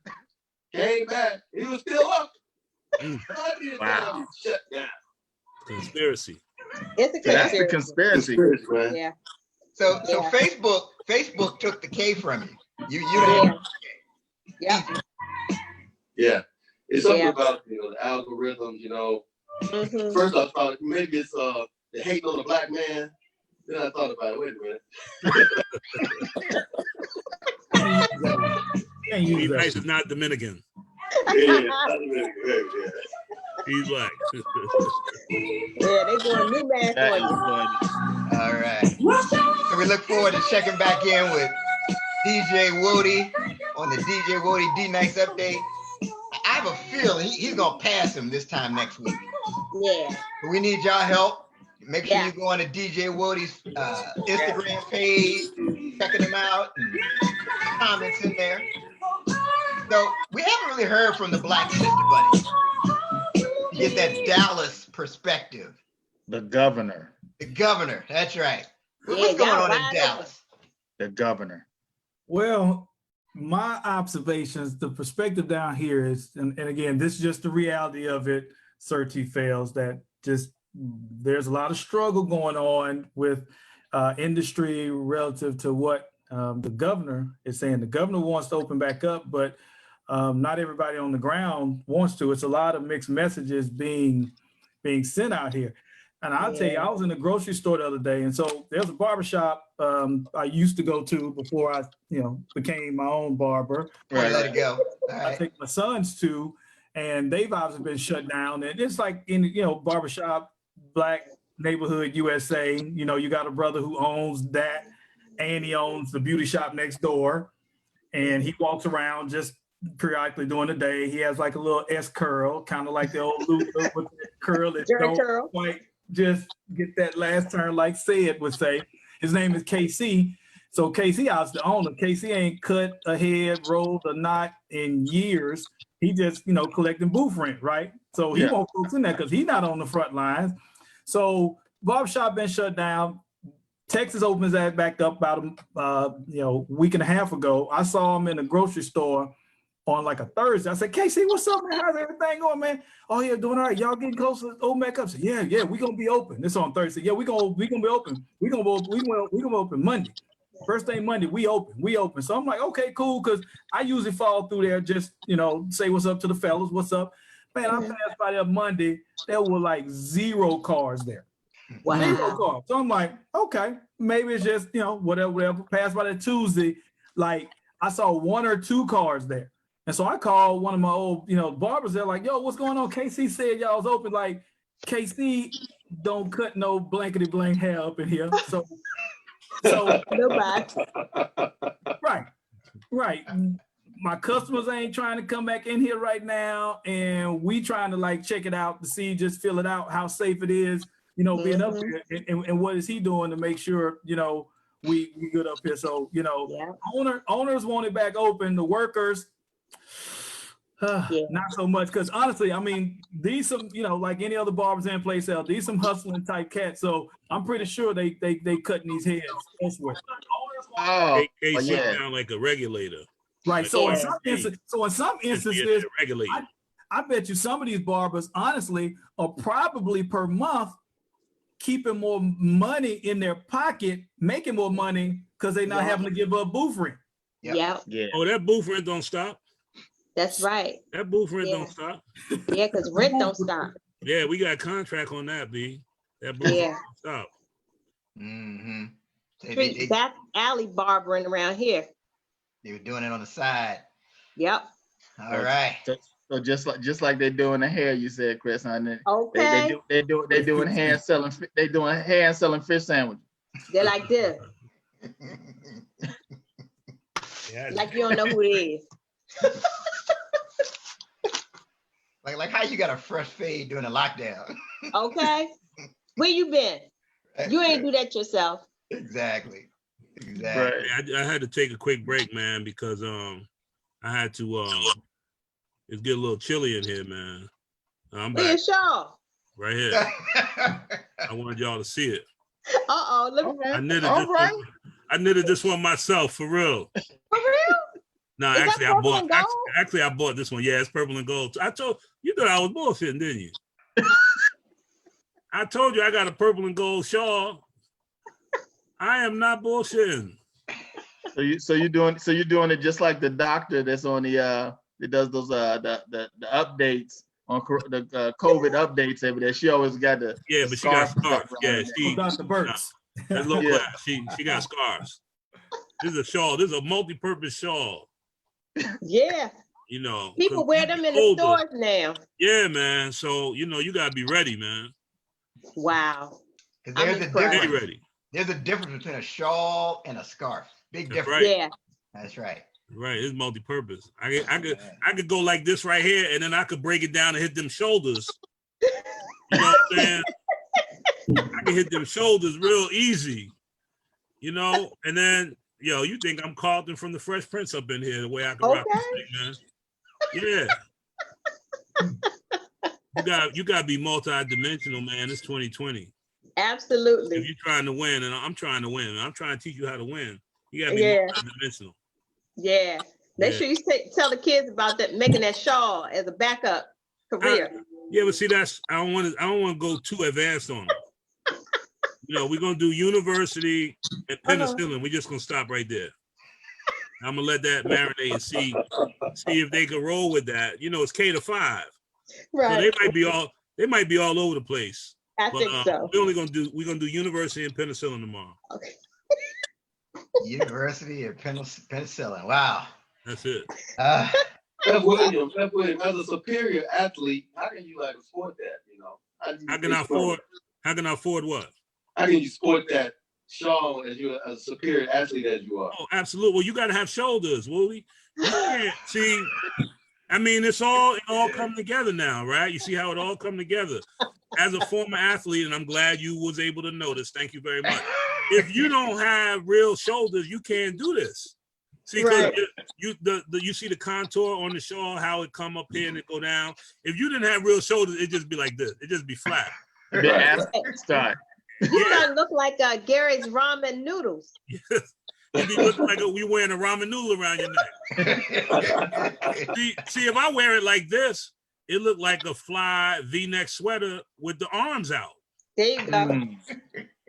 Came back. He was still up. Wow. Shut down. Conspiracy. It's a That's the conspiracy. Man. Yeah. So Yeah. Facebook took the K from you. You didn't. Yeah. Yeah. It's something Yeah. about the algorithms, Mhm. First I thought maybe it's the hate on the black man. Then I thought about it. Wait a minute. D-Nice is not Dominican. Yeah. He's black. Yeah, they doing new math That on is you. funny. All right. And we look forward to checking back in with DJ Woody on the DJ Woody D-Nice update. I have a feeling he's going to pass him this time next week. Yeah. But we need y'all help. Make sure Yeah. you go on to DJ Woody's Instagram page, checking him out, and comments in there. So we haven't really heard from the Black Sister Bunny. You get that Dallas perspective. The governor. The governor, that's right. Yeah, What's going y'all on in wide Dallas? The governor. Well, my observations, the perspective down here is, and again, this is just the reality of it, Sir T. Fails, that just there's a lot of struggle going on with industry relative to what the governor is saying. The governor wants to open back up, but not everybody on the ground wants to. It's a lot of mixed messages being sent out here. And I'll tell you, I was in the grocery store the other day, and so there's a barbershop I used to go to before I, became my own barber. Right. Let it go. All I right. take my sons to, and they've obviously been shut down. And it's like in, barbershop, Black neighborhood USA, you got a brother who owns that, and he owns the beauty shop next door. And he walks around just periodically during the day. He has like a little S curl, kind of like the old Luther with the curl that Jerry don't curl. quite just get that last turn like Sid would say. His name is KC. So KC, I was the owner. KC ain't cut a head, rolled a knot in years. He just, collecting booth rent, right? So he won't folks in there because he's not on the front lines. So barbershop been shut down. Texas opens that back up about week and a half ago. I saw him in the grocery store on like a Thursday. I said, Casey, what's up, man? How's everything going, man? Oh, yeah, doing all right. Y'all getting close to OMAC up? I said, yeah, we gonna be open. It's on Thursday. Yeah, we gonna be open. We gonna open Monday. First thing Monday, we open. So I'm like, okay, cool, because I usually fall through there, just say what's up to the fellas, what's up. Man, I passed by there Monday. There were like 0 cars there. Wow. 0 cars. So I'm like, okay, maybe it's just whatever. Passed by that Tuesday, like I saw 1 or 2 cars there. And so I called one of my old, barbers. They're like, yo, what's going on? KC said y'all was open. Like, KC don't cut no blankety blank hair up in here. So Nobody. Right. My customers ain't trying to come back in here right now. And we trying to like check it out to see, just fill it out, how safe it is, being up here. And what is he doing to make sure, we good up here. So, owners want it back open. The workers, not so much, because honestly, I mean, these some, like any other barbers in place out, these some hustling type cats. So I'm pretty sure they cutting these heads elsewhere. Oh, KC yeah. sound like a regulator. Right. Like, So yeah. in some instances, regulate. I bet you some of these barbers, honestly, are probably per month keeping more money in their pocket, making more money because they're not having to give up booth rent. Yeah. Oh, that booth rent don't stop. That's right. That booth rent don't stop. Yeah, because rent don't stop. Yeah, we got a contract on that, B. That booth rent don't stop. Mm-hmm. Street back alley barbering around here. They were doing it on the side. Yep. All right. So just like they doing the hair, you said, Chris, honey. Okay. They doing hand selling. They doing hand selling fish sandwiches. They're like this. Yeah, Like you don't know who it is. Like how you got a fresh fade during a lockdown. Okay. Where you been? You ain't do that yourself. Exactly. Right. I had to take a quick break, man, because I had to it's getting a little chilly in here, man. I'm Where back your shawl? right here. I wanted y'all to see it. Uh-oh. Look. I knitted All this right. one. I knitted this one myself, for real. For real? No, Is that actually, purple and gold? actually I bought this one. Yeah, it's purple and gold. I told you thought I was bullshitting, didn't you? I told you I got a purple and gold shawl. I am not bullshitting. So you're doing it just like the doctor that's on the that does those the updates on the COVID updates every day. She always got the But she got scarf scarves. Yeah, she Dr. Burks. that little Yeah. class. She got scarves. This is a shawl. This is a multi-purpose shawl. Yeah. People 'cause wear them in the older. stores now. Yeah, man. So you gotta be ready, man. Wow. There's a impressed. Stay difference. ready. There's a difference between a shawl and a scarf. Big That's difference. right. Yeah. That's right. Right, it's multi-purpose. I could go like this right here, and then I could break it down and hit them shoulders. You know what I'm saying? I can hit them shoulders real easy, and then you think I'm Carlton from the Fresh Prince up in here, the way I can rock this thing, man. Yeah. You gotta be multi-dimensional, man. It's 2020. Absolutely. If you're trying to win, and I'm trying to win, and I'm trying to teach you how to win, you gotta be multi-dimensional. Yeah. Make Yeah. sure you tell the kids about that, making that shawl as a backup career. Yeah, but see, I don't want to go too advanced on them. We're gonna do university and penicillin. We're just gonna stop right there. I'm gonna let that marinate and see if they can roll with that. It's K-5, so Right. they might be all over the place. I think so. We're gonna do university and penicillin tomorrow. Okay. University of Penicillin. Wow. That's it. F. Williams, as a superior athlete, how can you afford that? How can I afford what? How can you sport that shawl as you're a superior athlete as you are? Oh, absolutely. Well, you got to have shoulders, Willie. You can't see. I mean, it all come together now, right? You see how it all come together. As a former athlete, and I'm glad you was able to notice. Thank you very much. If you don't have real shoulders, you can't do this. See, because you see the contour on the shawl, how it come up here and it go down. If you didn't have real shoulders, it'd just be like this. It'd just be flat. Start. You starting to look like Gary's ramen noodles. You be looking like we wearing a ramen noodle around your neck. See, if I wear it like this, it look like a fly V-neck sweater with the arms out. There you go.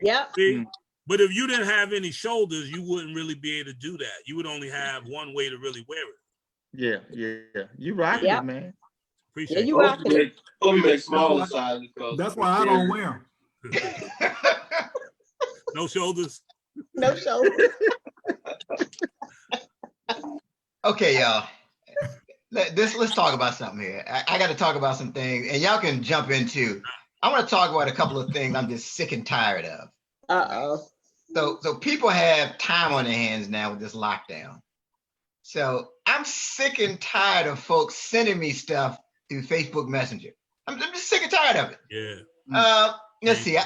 Yep. See? But if you didn't have any shoulders, you wouldn't really be able to do that. You would only have one way to really wear it. Yeah. You rocking Yep. it, man. Yeah, Appreciate you rocking it. We make smaller sizes. That's why I don't wear them. it. No shoulders. No shoulder. Okay, y'all. Let's talk about something here. I got to talk about some things, and y'all can jump into. I want to talk about a couple of things I'm just sick and tired of. So people have time on their hands now with this lockdown. So I'm sick and tired of folks sending me stuff through Facebook Messenger. I'm just sick and tired of it. Yeah. Let's see. I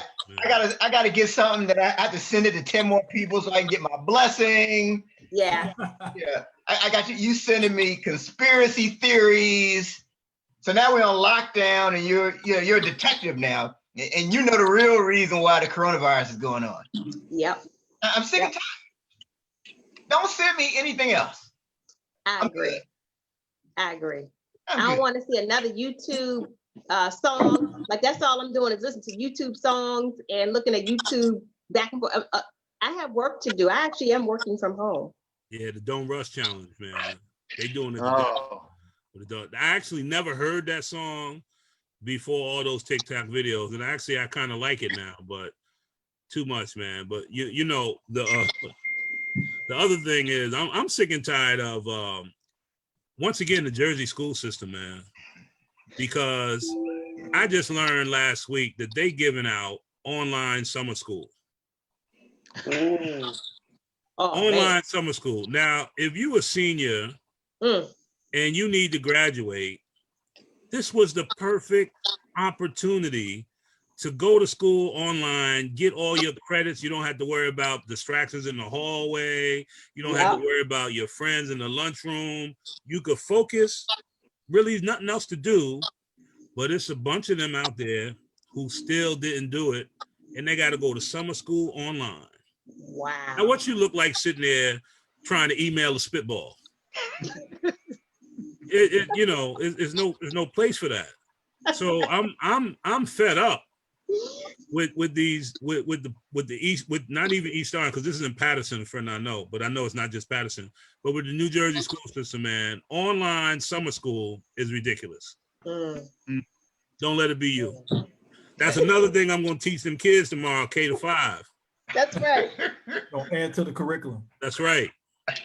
gotta get something that I have to send it to 10 more people so I can get my blessing. Yeah. Yeah. I got you sending me conspiracy theories. So now we're on lockdown, and you're a detective now, and you know the real reason why the coronavirus is going on. Yep. I'm sick and tired. Don't send me anything else. I agree. I don't want to see another YouTube song. Like, that's all I'm doing is listen to YouTube songs and looking at YouTube back and forth. I have work to do. I actually am working from home. Yeah, the Don't Rush Challenge, man. They doing it. Oh. I actually never heard that song before all those TikTok videos, and actually I kind of like it now, but too much, man. But you know the other thing is I'm sick and tired of once again the Jersey school system, man, because I just learned last week that they giving out online summer school. Online summer school. Now, if you a senior and you need to graduate, this was the perfect opportunity to go to school online, get all your credits. You don't have to worry about distractions in the hallway. You don't have to worry about your friends in the lunchroom. You could focus. Really, nothing else to do, but it's a bunch of them out there who still didn't do it, and they got to go to summer school online. Wow. Now, what you look like sitting there trying to email a spitball? There's no place for that. So I'm fed up with the East, with not even East Orange, because this is in Patterson, friend I know, but I know it's not just Patterson, but with the New Jersey school system, man, online summer school is ridiculous. Don't let it be you. That's another thing I'm going to teach them kids tomorrow, K-5. That's right. Don't add to the curriculum. That's right.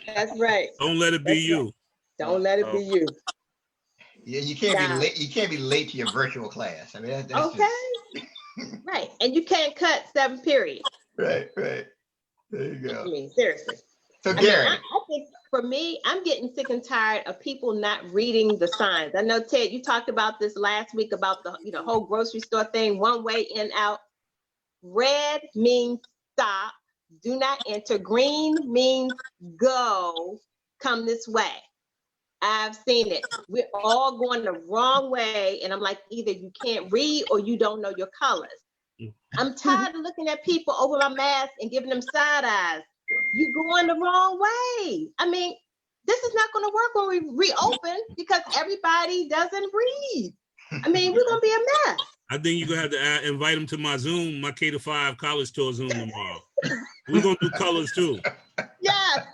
That's right. Don't let it be you. Don't let it be you. Yeah, you can't be late. You can't be late to your virtual class. I mean, that's okay. Right, and you can't cut 7 periods. Right. There you go. I mean, seriously. So Gary, I think for me, I'm getting sick and tired of people not reading the signs. I know, Ted, you talked about this last week about the whole grocery store thing, one way in, out. Red means stop, do not enter. Green means go, come this way. I've seen it. We're all going the wrong way. And I'm like, either you can't read or you don't know your colors. I'm tired of looking at people over my mask and giving them side eyes. You're going the wrong way. I mean, this is not going to work when we reopen because everybody doesn't read. I mean, we're going to be a mess. I think you're going to have to invite them to my Zoom, my K-5 college tour Zoom tomorrow. We're going to do colors too. Yes.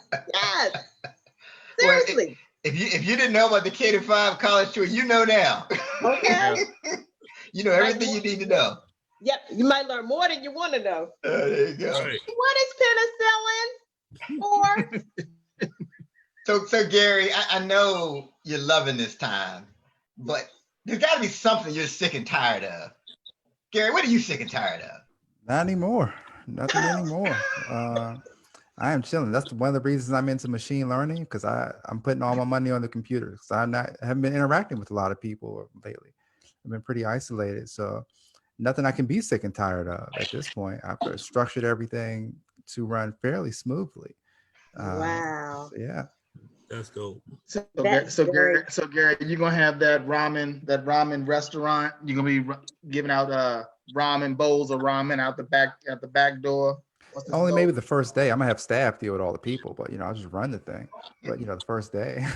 Seriously. Well, if you didn't know about the K-5 college tour, you know now. Okay. You know everything you need to know. Yep. You might learn more than you want to know. There you go. Right. What is penicillin for? So Gary, I know you're loving this time, but there's got to be something you're sick and tired of. Gary, what are you sick and tired of? Not anymore. Nothing anymore. I am chilling. That's one of the reasons I'm into machine learning, because I'm putting all my money on the computer. Because I haven't been interacting with a lot of people lately. I've been pretty isolated. So nothing I can be sick and tired of at this point. I've structured everything to run fairly smoothly. Wow. So yeah. That's dope. So Gary, you're gonna have that ramen restaurant. You're gonna be giving out ramen bowls of ramen out the back door. What's the Only maybe slogan? the first day. I might have staff deal with all the people, but I'll just run the thing. But the first day,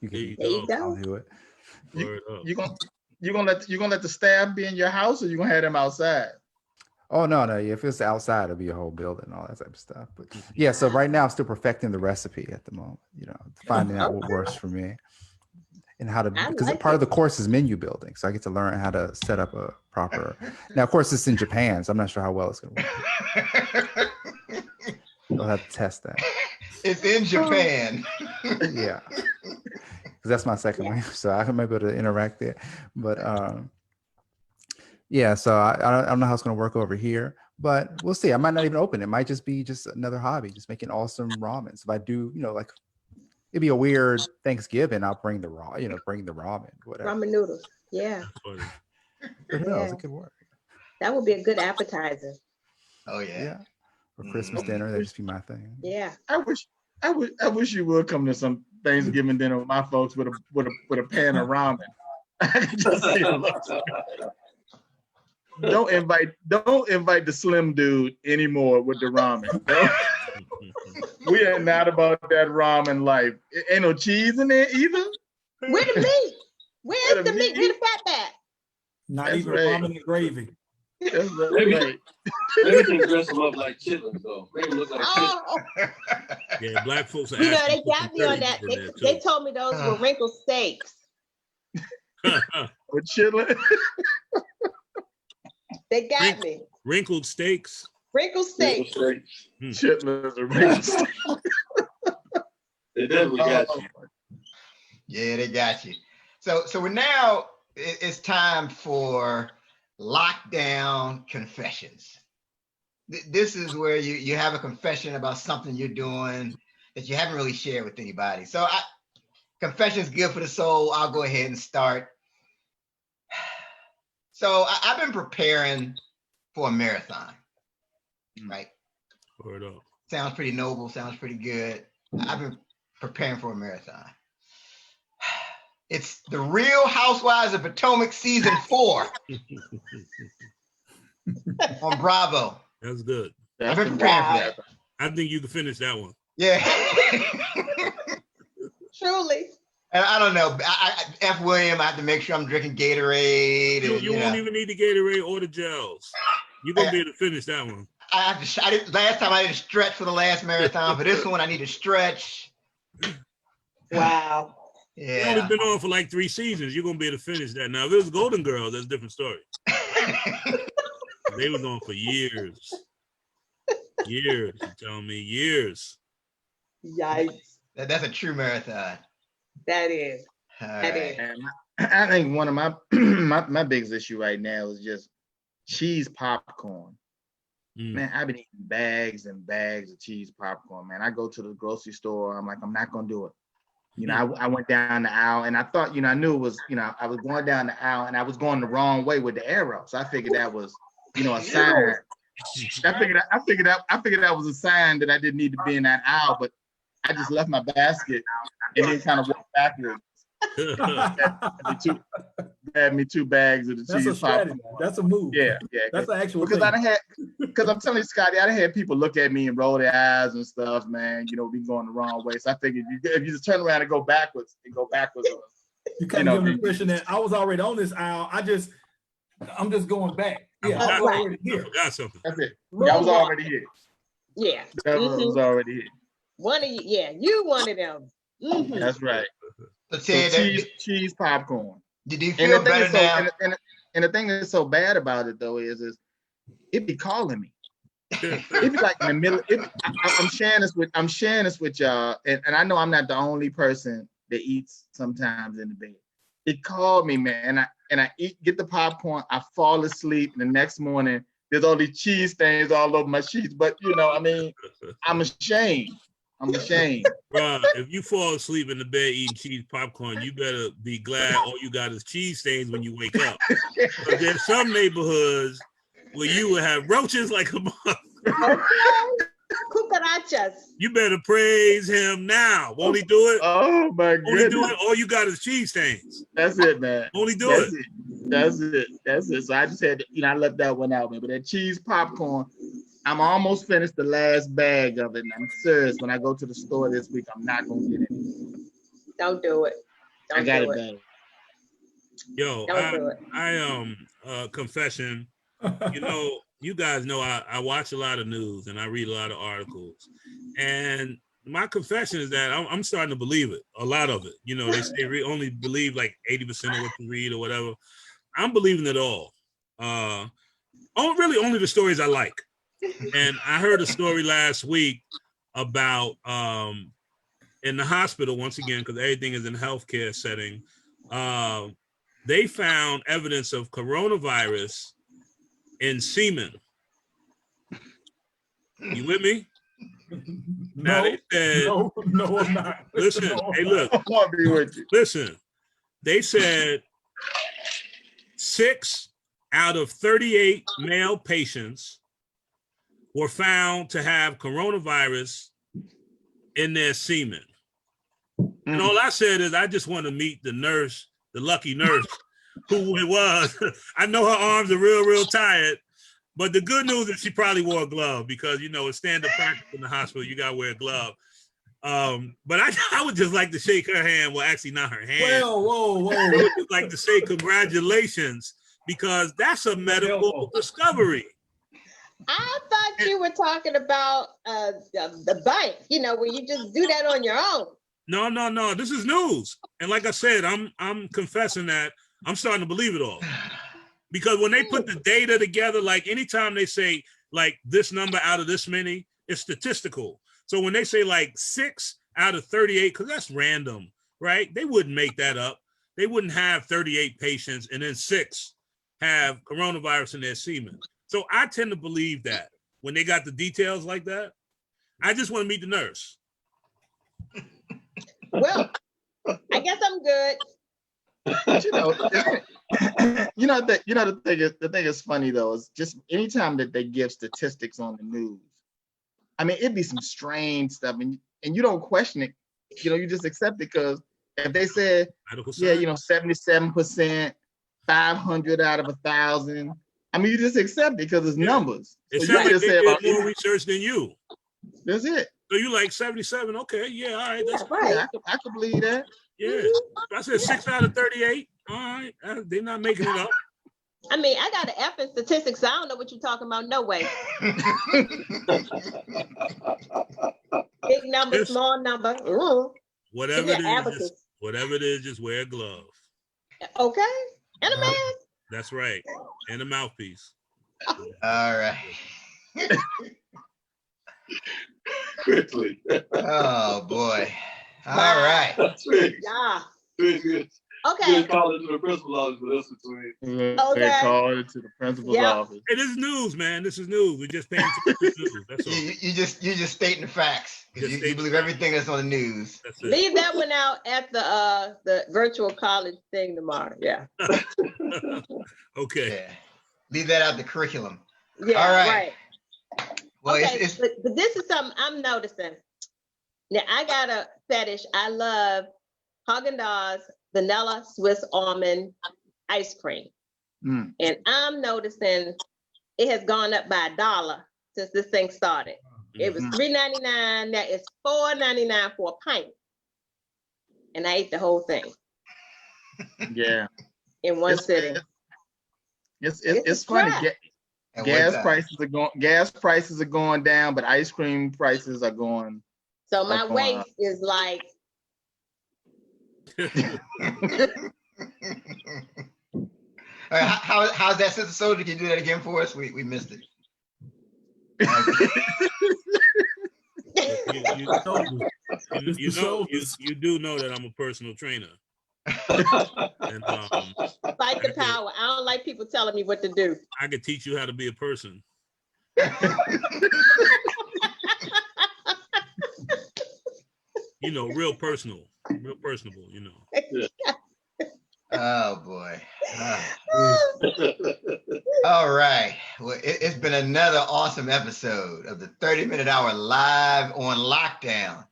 you There you can. There you go. I'll go. do it. Word up. You gonna let the staff be in your house, or you gonna have them outside? Oh no. If it's outside, it'll be a whole building and all that type of stuff. But yeah, so right now I'm still perfecting the recipe at the moment. Finding out what works for me and how to, I because like part of it. the course is menu building, so I get to learn how to set up a proper. Now, of course, it's in Japan, so I'm not sure how well it's going to work. You'll have to test that. It's in Japan. Yeah, because that's my second language, so I can be able to interact there. But yeah, so I don't know how it's going to work over here, but we'll see. I might not even open it. It might just be just another hobby, just making awesome ramen. So if I do, like, it'd be a weird Thanksgiving, I'll bring the bring the ramen, whatever. Ramen noodles. Yeah, Funny. But who knows? Yeah. It could work. that would be a good appetizer. Oh yeah. Yeah. For Christmas dinner, that'd just be my thing. Yeah. I wish you would come to some Thanksgiving dinner with my folks with a pan of ramen. I can just see the look. Don't invite the slim dude anymore with the ramen. We are not about that ramen life. Ain't no cheese in there either. Where the meat? Where's Where the the meat? meat? Where the fat at? Not That's even right. ramen and gravy. That's Maybe- right. Maybe we can dress them up like chitlins, though. Make them look like chitlins. Oh, Yeah, black folks are they asking for got some me on turkey that. in there, They too. told me those were wrinkled steaks. With chitlin. They got Wrink- me. Wrinkled steaks. Wrinkled steaks. Chitlins are racist. They definitely got you. Yeah, they got you. So we're now, it's time for lockdown confessions. This is where you have a confession about something you're doing that you haven't really shared with anybody. So confession is good for the soul. I'll go ahead and start. So I've been preparing for a marathon, right? Word up. Sounds pretty noble, sounds pretty good. I've been preparing for a marathon. It's the Real Housewives of Potomac season 4 on Bravo. That's good. I've been preparing for that. I think you can finish that one. Yeah. Truly. And I don't know. F. William, I have to make sure I'm drinking Gatorade. You, And, you won't even need the Gatorade or the gels. You're going to be able to finish that one. I have to. Last time I didn't stretch for the last marathon. For this one, I need to stretch. Wow. It's only Yeah. been on for like 3 seasons. You're going to be able to finish that. Now, if it was Golden Girls, that's a different story. They was on for years. Years. You telling me years. Yikes. That's a true marathon. That is. All That right. is. And I think one of my my biggest issue right now is just cheese popcorn. Mm. Man, I've been eating bags and bags of cheese popcorn, man. I go to the grocery store, I'm like, I'm not gonna do it. I went down the aisle and I thought, I knew it was, I was going down the aisle and I was going the wrong way with the arrow. So I figured that was, a sign. I figured that was a sign that I didn't need to be in that aisle, but I just left my basket and then kind of walked backwards. Had me 2 bags of the That's a cheese strategy. popcorn. That's a move. Yeah. That's an actual Because thing. because I'm telling you, Scotty, I had people look at me and roll their eyes and stuff, man. We going the wrong way. So I figured if you just turn around and go backwards, You kind of give the impression that I was already on this aisle. I'm just going back. Yeah, I was already I here. forgot something. That's it. Yeah, I was already here. Yeah. That was already here. One of you. Yeah. You one of them. Mhm. That's right. So, So Ted, cheese popcorn. did you And feel the thing better is now? and the thing that's so bad about it though is it be calling me. It be like in the middle. I'm sharing this with y'all, and I know I'm not the only person that eats sometimes in the bed. It called me, man, and I get the popcorn. I fall asleep, and the next morning there's all these cheese stains all over my sheets. But I'm ashamed. Bruh, if you fall asleep in the bed eating cheese popcorn, you better be glad all you got is cheese stains when you wake up. But there's some neighborhoods where you will have roaches like a month. Okay. Cucarachas. You better praise him now. Won't he do it? Oh my Won't he do goodness. it? All you got is cheese stains. That's it, man. Won't he do That's it? it. That's it. So I just had to, I left that one out, man. But that cheese popcorn, I'm almost finished the last bag of it, and I'm serious. When I go to the store this week, I'm not gonna get it. Don't do it. I Don't got do it it. back. Yo, Don't do it. Confession. You know, you guys know I watch a lot of news and I read a lot of articles. And my confession is that I'm starting to believe it, a lot of it. You know, they say only believe like 80% of what you read or whatever. I'm believing it all. Only the stories I like. And I heard a story last week about in the hospital, once again, because everything is in a healthcare setting, they found evidence of coronavirus in semen. You with me? Now they said, no, I'm not. Listen, No, hey, look. I want to be with you. Listen, they said 6 out of 38 male patients were found to have coronavirus in their semen. And all I said is, I just want to meet the nurse, the lucky nurse, who it was. I know her arms are real tired, but the good news is she probably wore a glove because, you know, it's standard practice in the hospital. You got to wear a glove. But I would just like to shake her hand. Well, actually not her hand. Whoa. I would just like to say congratulations because that's a medical discovery. I thought you were talking about the bike, you know, where you just do that on your own. No. This is news. And like I said, I'm confessing that I'm starting to believe it all. Because when they put the data together, like anytime they say like this number out of this many, it's statistical. So when they say like 6 out of 38, because that's random, right? They wouldn't make that up. They wouldn't have 38 patients and then 6 have coronavirus in their semen. So I tend to believe that when they got the details like that. I just want to meet the nurse. Well, I guess I'm good. But the thing is funny though, is just anytime that they give statistics on the news, I mean, it'd be some strange stuff, and you don't question it. You know, you just accept it because if they said, 77%, 500 out of 1,000, I mean, you just accept it because it's numbers. It So sounds you like just they say did about more research than you. That's it. So you like 77? Okay, yeah, all right. That's right. Yeah, I could believe that. Yeah, I said 6 out of 38. All right, they're not making it up. I mean, I got an F in statistics, so I don't know what you're talking about. No way. Big number, small number. Ooh. Whatever Give it me an is, abacus. just wear a glove. Okay, and a mask. That's right, and a mouthpiece. All right. Quickly. Oh boy. All right. Yeah. Good. Okay. Call it to the principal's office for this between. Okay. Call it to the principal's office. It is news, man. This is news. We're just paying attention to news. That's all. You just stating the facts. You believe everything that's on the news. That's it. Leave that one out at the virtual college thing tomorrow. Yeah. Okay. Yeah. Leave that out the curriculum. Yeah. All right. Well, okay, but this is something I'm noticing. Now I got a fetish. I love Haagen-Dazs vanilla Swiss almond ice cream, and I'm noticing it has gone up by $1 since this thing started. It was $3.99. Now it's $4.99 for a pint, and I ate the whole thing. Yeah. In one sitting. It's funny. Gas prices are going down, but ice cream prices are going. So my waist is like. All right, how's that, Sister Soldier? Can you do that again for us? We missed it. You do know that I'm a personal trainer. And, Fight the power. I don't like people telling me what to do. I could teach you how to be a person. You know, real personable, you know. Yeah. Oh boy. All right. Well, it's been another awesome episode of the 30-minute hour live on lockdown.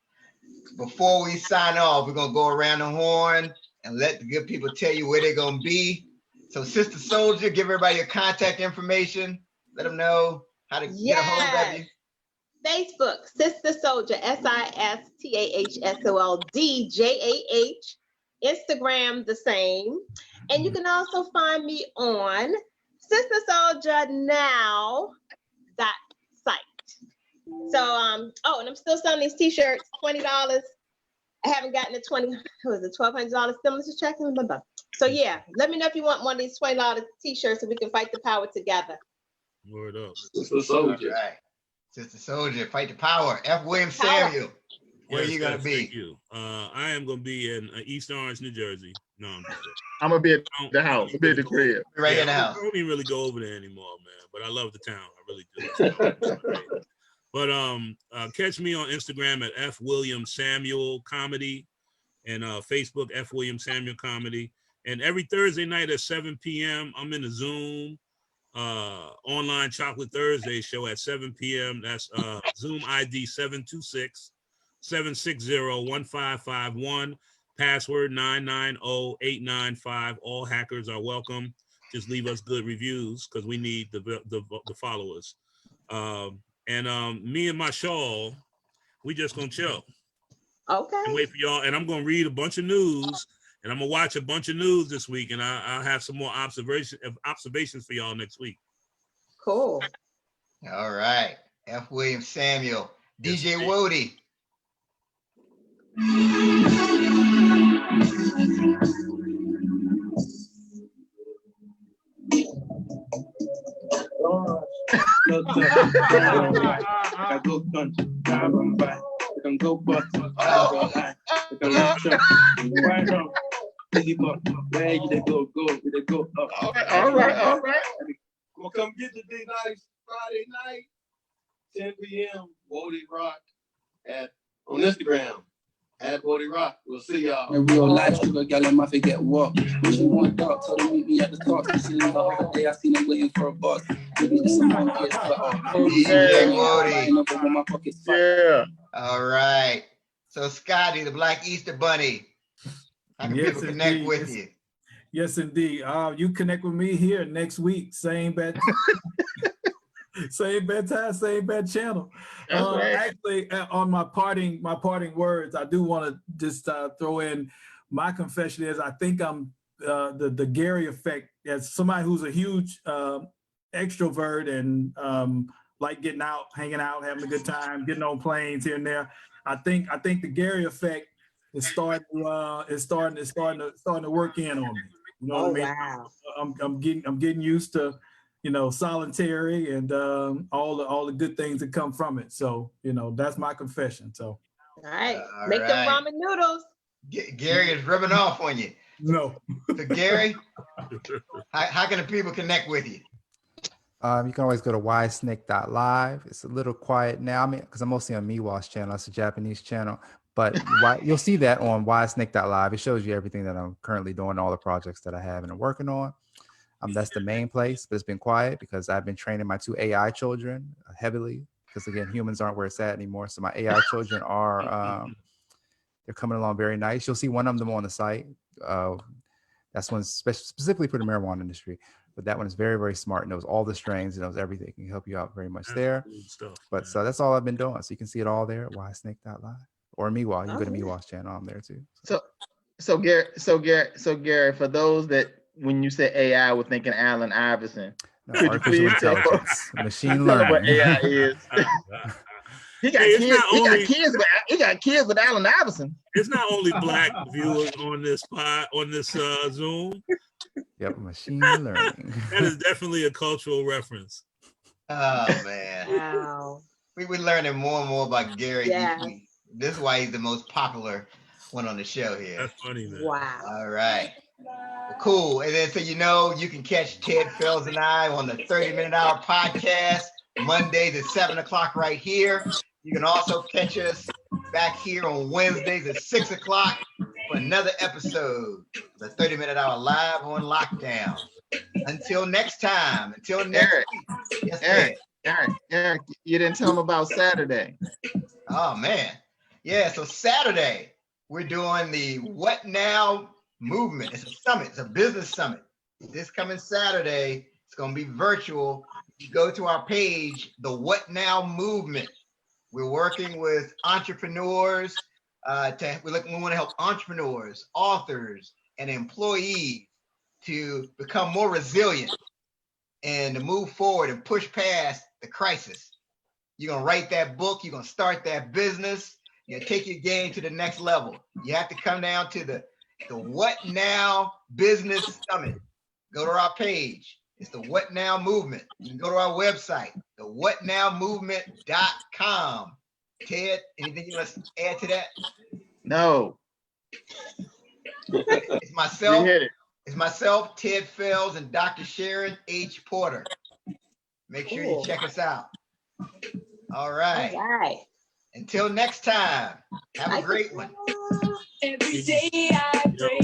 Before we sign off, we're gonna go around the horn and let the good people tell you where they're gonna be. So, Sister Soldier, give everybody your contact information. Let them know how to get a hold of you? Facebook, Sister Soldier, SISTAHSOLDJAH. Instagram, the same. And you can also find me on Sister Soldier Now site. So, and I'm still selling these t-shirts, $20. I haven't gotten the $1,200 stimulus check. So yeah, let me know if you want one of these $20 t-shirts so we can fight the power together. Word up. Sister Soldier. All right. Sister Soldier, fight the power. F. William Samuel. Where are you gonna be? Thank you. I am gonna be in East Orange, New Jersey. No, I'm just I'm gonna be at the house. I'll be at the crib. Right in the house. I don't even really go over there anymore, man. But I love the town. I really do. It's great. But catch me on Instagram at F. William Samuel Comedy and Facebook F. William Samuel Comedy. And every Thursday night at 7 p.m. I'm in the Zoom online Chocolate Thursday show at 7 p.m. That's Zoom ID 720-760-1551. Password 990895. All hackers are welcome. Just leave us good reviews because we need the followers. Me and my shawl, we just gonna chill. Okay. And wait for y'all. And I'm gonna read a bunch of news, and I'm gonna watch a bunch of news this week, and I'll have some more observations for y'all next week. Cool. All right. F. William Samuel. Yes, DJ sir. Wody. I go country, I run by. I can go bust, I go high. I can run truck, right on. Easy buck, where you they go, they go up. All right. I'm gonna come get the D-Nice Friday night, 10 p.m. Wody Rock on Instagram. At Wody Rock. We'll see y'all. In real life, sugar gal and Muffy get walked. When she want dark, told her meet me at the talk. She seen the whole day, I seen them waiting for a bus. Maybe this some more years, DJ Wody. My pockets. Yeah. All right. So Scotty, the Black Easter Bunny. How can people connect with you? Yes, indeed. You connect with me here next week. Same bad, same bad time, same bad channel. Right. Actually, on my parting words, I do want to just throw in my confession is I think I'm the Gary effect as somebody who's a huge extrovert and like getting out, hanging out, having a good time, getting on planes here and there. I think the Gary effect is starting to work in on me. You know what I mean? Wow. I'm getting used to, solitary and all the good things that come from it. So, that's my confession. So. All right. Make them ramen noodles. Gary is rubbing off on you. No. So Gary, how can the people connect with you? You can always go to ysnake.live. It's a little quiet now. Because I'm mostly on Miwa's channel. That's a Japanese channel. But you'll see that on ysnake.live. It shows you everything that I'm currently doing, all the projects that I have and I'm working on. That's the main place, but it's been quiet because I've been training my 2 AI children heavily. Because again, humans aren't where it's at anymore. So my AI children are, they're coming along very nice. You'll see one of them on the site. That's one specifically for the marijuana industry. But that one is very, very smart and knows all the strains and knows everything. Can help you out very much there. But so that's all I've been doing. So you can see it all there at ysnake.live or Miwa. You can go to Miwa's channel. I'm there too. So Gary, for those that when you say AI, we're thinking Allen Iverson. No, artificial intelligence, machine learning. What AI is. He got kids with Allen Iverson. It's not only Black viewers on this Zoom. Yep, machine learning. That is definitely a cultural reference. Oh man. Wow. We're learning more and more about Gary. Yeah. This is why he's the most popular one on the show here. That's funny, man. Wow. All right. Well, cool. And then so you can catch Ted Fells and I on the 30-minute hour podcast Mondays at 7 o'clock right here. You can also catch us back here on Wednesdays at 6 o'clock for another episode of the 30-minute hour live on lockdown. Until next time. Until next week. Yes, Eric, you didn't tell them about Saturday. Oh man. Yeah, so Saturday we're doing the What Now movement. It's a summit, it's a business summit. This coming Saturday, it's gonna be virtual. you go to our page, the What Now Movement. We're working with entrepreneurs. We want to help entrepreneurs, authors, and employees to become more resilient and to move forward and push past the crisis. You're going to write that book. You're going to start that business. You're going to take your game to the next level. You have to come down to the What Now Business Summit. Go to our page. It's the What Now Movement. You can go to our website, thewhatnowmovement.com. Ted, anything you want to add to that? No. It's myself. You hit it. It's myself, Ted Fells, and Dr. Sharon H. Porter. Make sure you check us out. All right. All right. Until next time, have a great one. Every day I pray.